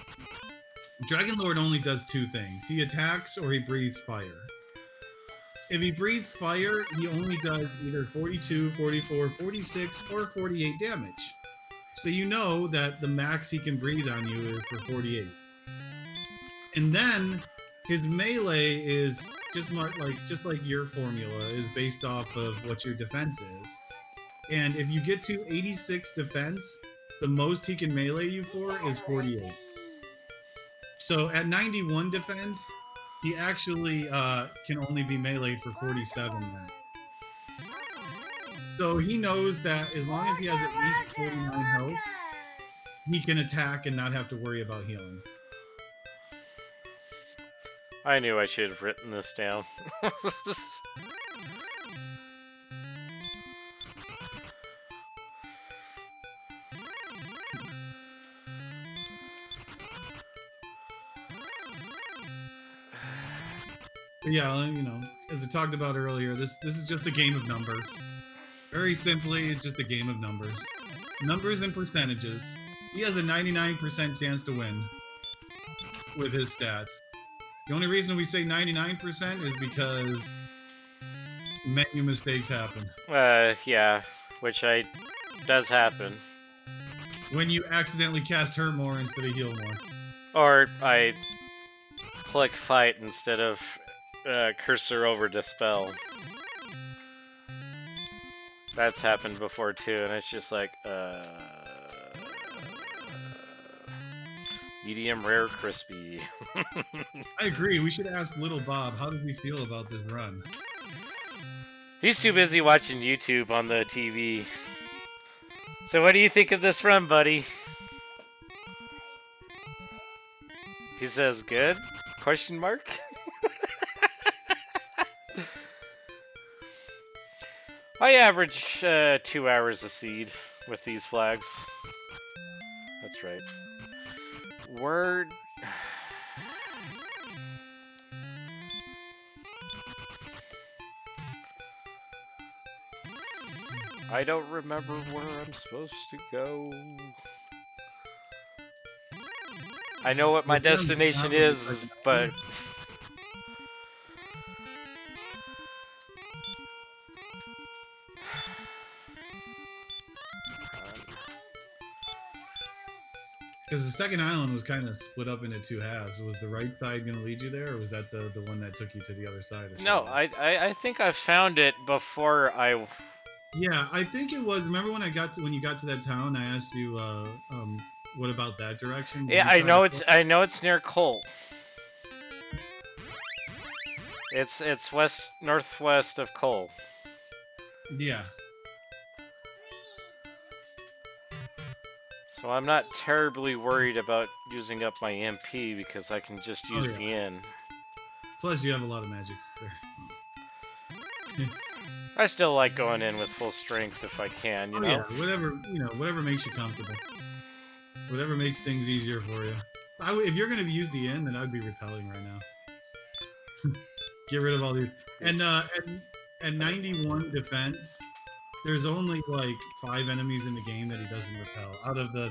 Dragon Lord only does two things. He attacks or he breathes fire. If he breathes fire, he only does either 42, 44, 46, or 48 damage. So you know that the max he can breathe on you is for 48. And then his melee is just like your formula is based off of what your defense is. And if you get to 86 defense, the most he can melee you for is 48. So at 91 defense, he actually can only be meleeed for 47 then. So he knows that as long as he has at least 49 health, he can attack and not have to worry about healing. I knew I should have written this down. But yeah, you know, as I talked about earlier, this is just a game of numbers. Very simply, it's just a game of numbers. Numbers and percentages. He has a 99% chance to win with his stats. The only reason we say 99% is because menu mistakes happen. Yeah, which does happen. When you accidentally cast Hurt more instead of Heal more. Or I click Fight instead of cursor over Dispel. That's happened before too, and it's just like, medium rare crispy. I agree. We should ask Little Bob, how does he feel about this run? He's too busy watching YouTube on the TV. So what do you think of this run, buddy? He says, good? Question mark? I average 2 hours a seed with these flags. That's right. Word. I don't remember where I'm supposed to go. I know what my destination is, but... Because the second island was kind of split up into two halves. Was the right side going to lead you there, or was that the one that took you to the other side? No, I think I found it before I... Yeah, I think it was. Remember when you got to that town? I asked you, what about that direction? Yeah, I know it's near Cole. It's northwest of Cole. Yeah. So I'm not terribly worried about using up my MP because I can just use the inn. Plus, you have a lot of magics there. I still like going in with full strength if I can, you know? Yeah, whatever makes you comfortable. Whatever makes things easier for you. If you're going to use the inn, then I'd be repelling right now. Get rid of all these. And at 91 defense, there's only like 5 enemies in the game that he doesn't repel out of the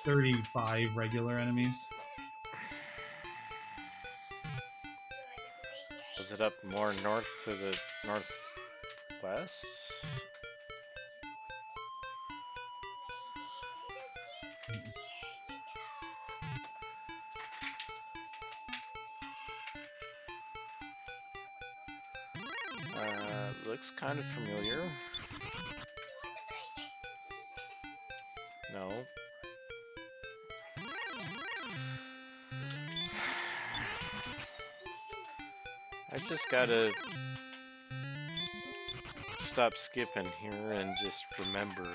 35 regular enemies. Was it up more north to the northwest? Looks kind of familiar. No. I just gotta stop skipping here and just remember.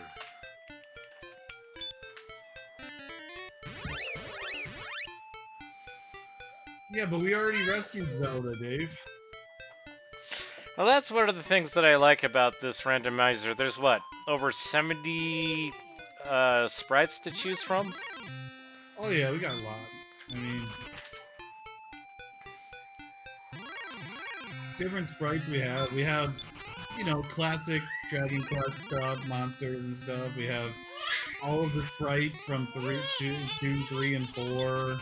Yeah, but we already rescued Zelda, Dave. Well, that's one of the things that I like about this randomizer. There's what? Over 70 sprites to choose from? Oh yeah, we got lots. I mean, different sprites we have. We have, classic Dragon Quest stuff, monsters and stuff. We have all of the sprites from 3, and 4.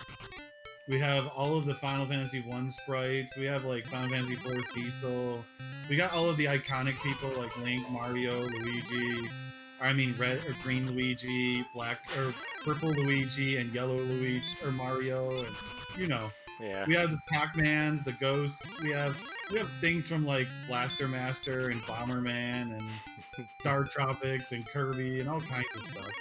We have all of the Final Fantasy 1 sprites. We have like Final Fantasy 4 Cecil. We got all of the iconic people like Link, Mario, Luigi. I mean, red or green Luigi, black or purple Luigi, and yellow Luigi or Mario, and Yeah. we have the Pac-Mans, the ghosts. We have things from like Blaster Master and Bomberman and Star Tropics and Kirby and all kinds of stuff,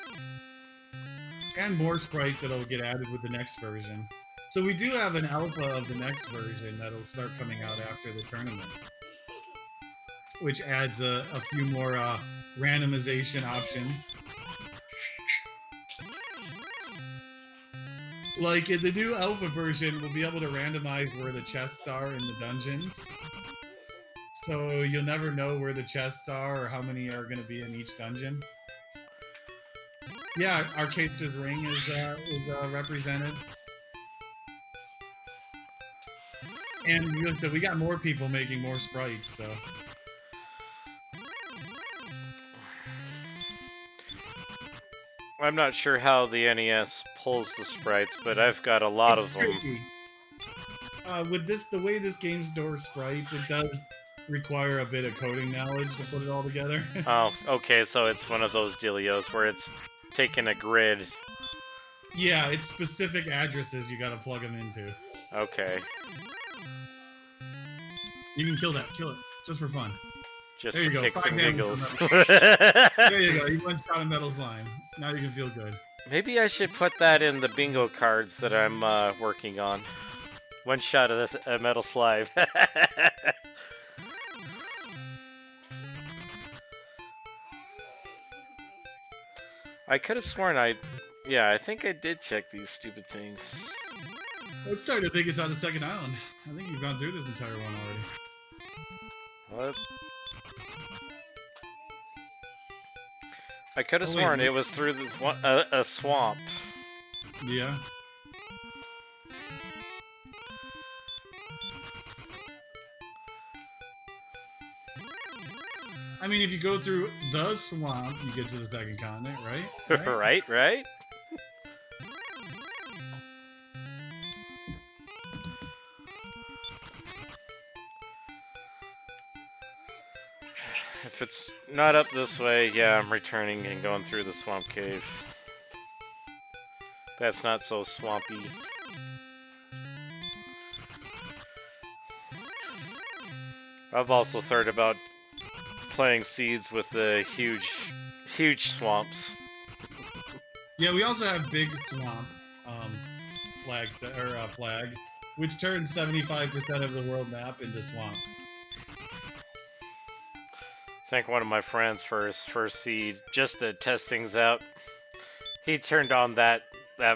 and more sprites that'll get added with the next version. So we do have an alpha of the next version that'll start coming out after the tournament, which adds a few more randomization options. Like in the new alpha version, we'll be able to randomize where the chests are in the dungeons. So you'll never know where the chests are or how many are going to be in each dungeon. Yeah, Arcade's Ring is represented. And so we got more people making more sprites, so. I'm not sure how the NES pulls the sprites, but I've got a lot of them. With the way this game stores sprites, it does require a bit of coding knowledge to put it all together. Oh, okay, so it's one of those dealios where it's taking a grid. Yeah, it's specific addresses you gotta plug them into. Okay. You can kill that. Kill it. Just for fun. Just there you for go. kicks and giggles. There you go. You went shot a Metal's line. Now you can feel good. Maybe I should put that in the bingo cards that I'm working on. One shot of this Metal Slide. I could have sworn I think I did check these stupid things. I'm starting to think it's on the second island. I think you've gone through this entire one already. What? I could have sworn it was through a swamp. Yeah. I mean, if you go through the swamp, you get to the second continent, right? Right? If it's not up this way, yeah, I'm returning and going through the swamp cave. That's not so swampy. I've also thought about playing seeds with the huge swamps. Yeah, we also have Big Swamp flag, which turns 75% of the world map into swamp. I think one of my friends for his first seed, just to test things out, he turned on that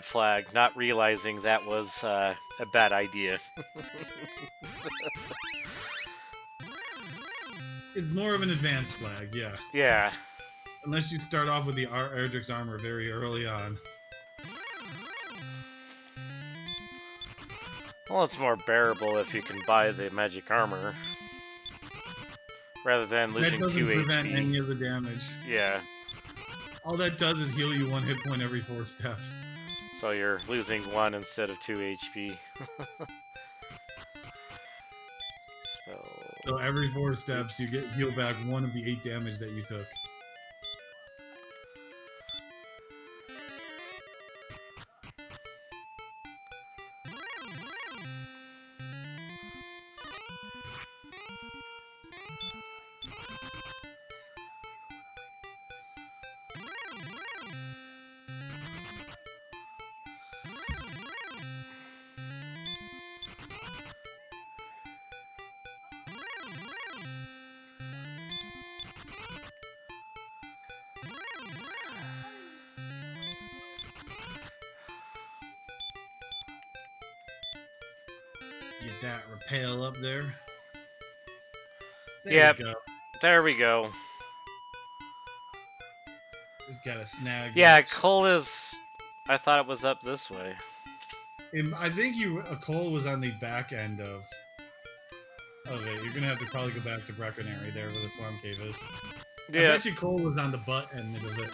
flag, not realizing that was a bad idea. It's more of an advanced flag, yeah. Yeah. Unless you start off with the Erdrick's armor very early on. Well, it's more bearable if you can buy the magic armor. Rather than losing 2 HP. That doesn't prevent any of the damage. Yeah. All that does is heal you 1 hit point every 4 steps. So you're losing 1 instead of 2 HP. So every 4 steps, you get heal back 1 of the 8 damage that you took. Get that repel up there. There Yep. you go. There we go. Just gotta snag. Yeah, that. coal is... I thought it was up this way. I think coal was on the back end of it. You're gonna have to probably go back to Breckenary there where the Swarm Cave is. Yeah. I bet you coal was on the butt end of it.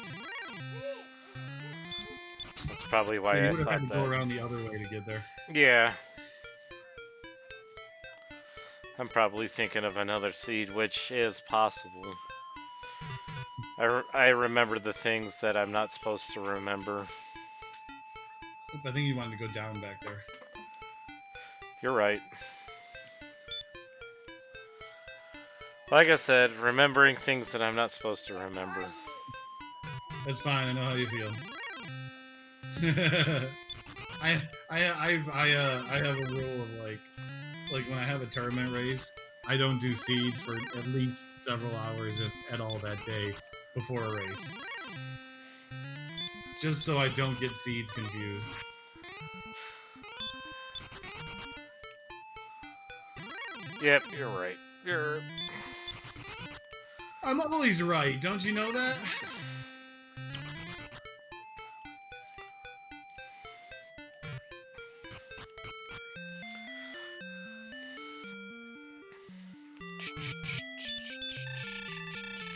That's probably why So you I would have thought had to that. go around the other way to get there. Yeah. I'm probably thinking of another seed, which is possible. I remember the things that I'm not supposed to remember. I think you wanted to go down back there. You're right. Like I said, remembering things that I'm not supposed to remember. That's fine. I know how you feel. I have a rule of like when I have a tournament race, I don't do seeds for at least several hours, if at all, that day before a race, just so I don't get seeds confused. Yep, you're right. I'm always right. Don't you know that?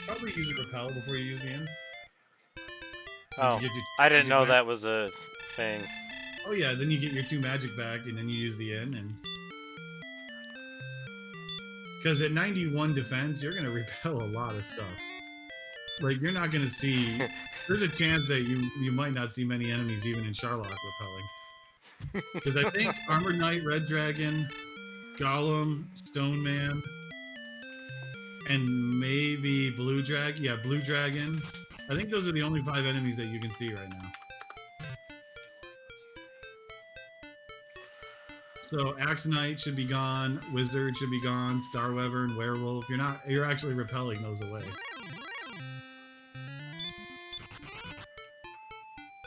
Probably use a repel before you use the in. Oh, I didn't know that was a thing. Oh yeah, then you get your 2 magic back, and then you use the in, and because at 91 defense, you're gonna repel a lot of stuff. Like you're not gonna see. There's a chance that you might not see many enemies even in Sharlock repelling. Because I think Armored Knight, Red Dragon, Golem, Stone Man, and maybe Blue Dragon. Yeah, Blue Dragon. I think those are the only 5 enemies that you can see right now. So Axe Knight should be gone, Wizard should be gone, Starweaver and Werewolf. You're actually repelling those away.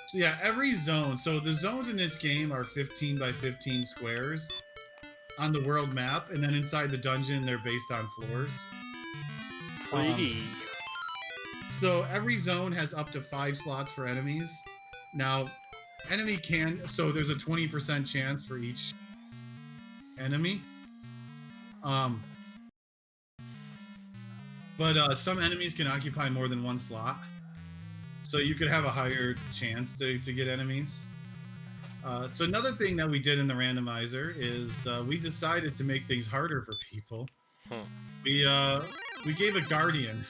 So yeah, every zone. So the zones in this game are 15 by 15 squares on the world map, and then inside the dungeon, they're based on floors. Pretty. So every zone has up to 5 slots for enemies. Now, so there's a 20% chance for each enemy. But some enemies can occupy more than 1 slot. So you could have a higher chance to get enemies. So another thing that we did in the randomizer is we decided to make things harder for people. We gave a guardian.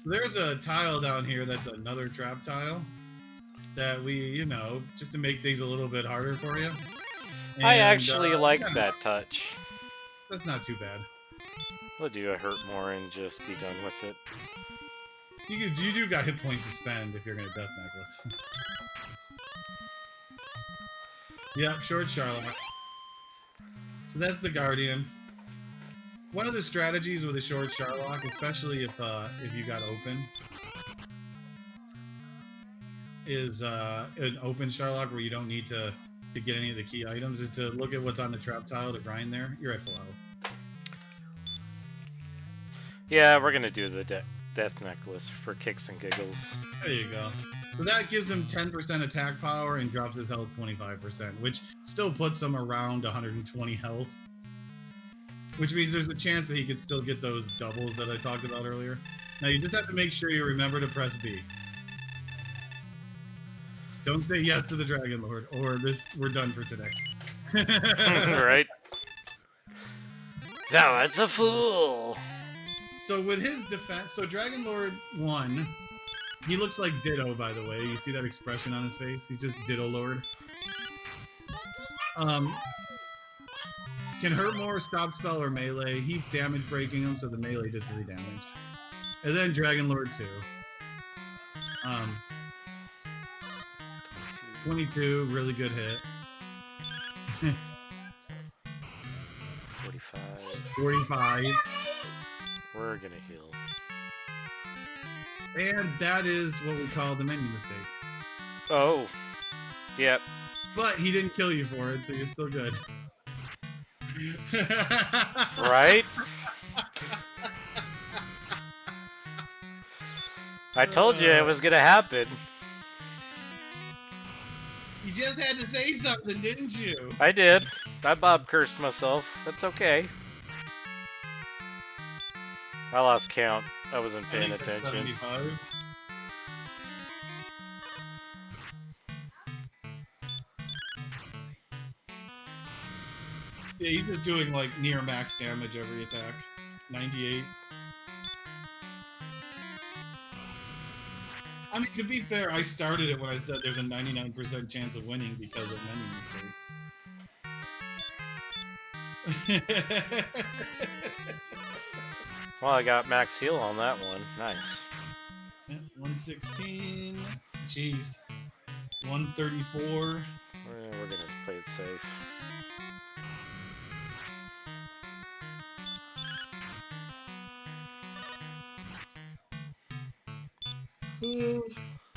There's a tile down here that's another trap tile that we, just to make things a little bit harder for you. And, I actually like that touch. That's not too bad. We'll do a hurt more and just be done with it. You do got hit points to spend if you're going to Death Necklace. Yep, short Sharlock. So that's the Guardian. One of the strategies with a short Sharlock, especially if you got open, is an open Sharlock where you don't need to get any of the key items, is to look at what's on the trap tile to grind there. You're at full health. Yeah, we're gonna do the Death Necklace for kicks and giggles. There you go. So that gives him 10% attack power and drops his health 25%, which still puts him around 120 health. Which means there's a chance that he could still get those doubles that I talked about earlier. Now you just have to make sure you remember to press B. Don't say yes to the Dragon Lord, or we're done for today. Right? Thou art a fool! So with his defense, so Dragon Lord 1, he looks like Ditto, by the way. You see that expression on his face? He's just Ditto Lord. Can hurt more, stop spell, or melee. He's damage breaking him, so the melee did 3 damage. And then Dragon Lord 2. 22, really good hit. 45. 45. We're gonna heal. And that is what we call the menu mistake. Oh. Yep. But he didn't kill you for it, so you're still good. Right? I told you it was gonna happen. You just had to say something, didn't you? I did. I Bob cursed myself. That's okay. I lost count. I wasn't paying attention. 75. Yeah, he's just doing like near max damage every attack. 98. I mean, to be fair, I started it when I said there's a 99% chance of winning because of menu mistakes. Well, I got max heal on that one. Nice. Yeah, 116. Jeez. 134. We're gonna play it safe.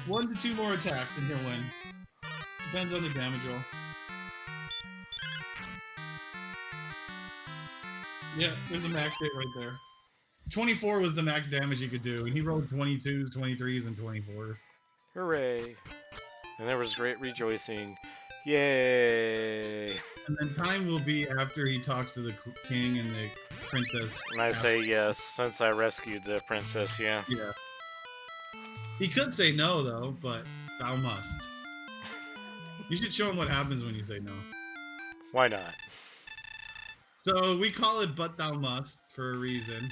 One to two more attacks and he'll win. Depends on the damage roll. Yeah, there's a max hit right there. 24 was the max damage he could do, and he rolled 22s, 23s, and 24s. Hooray! And there was great rejoicing. Yay! And then time will be after he talks to the king and the princess. And I say yes, since I rescued the princess, yeah. Yeah. He could say no, though, but thou must. You should show him what happens when you say no. Why not? So we call it But Thou Must for a reason.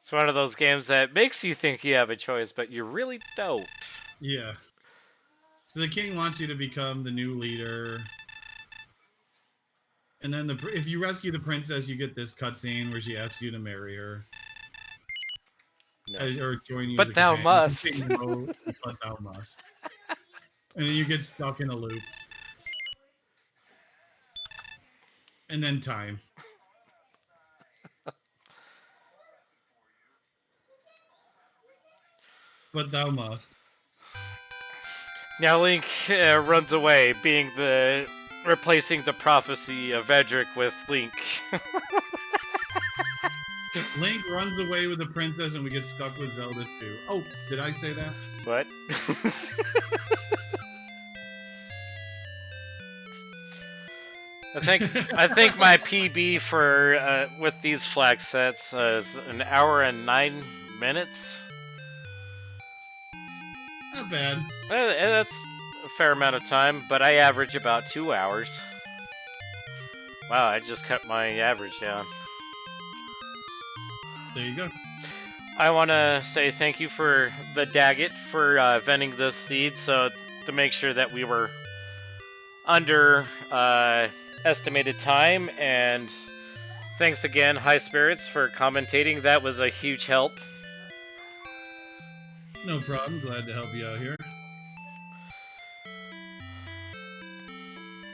It's one of those games that makes you think you have a choice, but you really don't. Yeah. So the king wants you to become the new leader. And then if you rescue the princess, you get this cutscene where she asks you to marry her. No. Or join you. But thou must. No, but thou must. And then you get stuck in a loop. And then time. But thou must. Now Link runs away, replacing the prophecy of Edric with Link. Link runs away with the princess, and we get stuck with Zelda too. Oh, did I say that? What? I think my PB for with these flag sets is 1 hour and 9 minutes. Not bad. That's a fair amount of time, but I average about 2 hours. Wow, I just cut my average down. There you go. I want to say thank you for the Daggett for venting the seed, so to make sure that we were under estimated time, and thanks again, High Spirits, for commentating. That was a huge help. No problem. Glad to help you out here.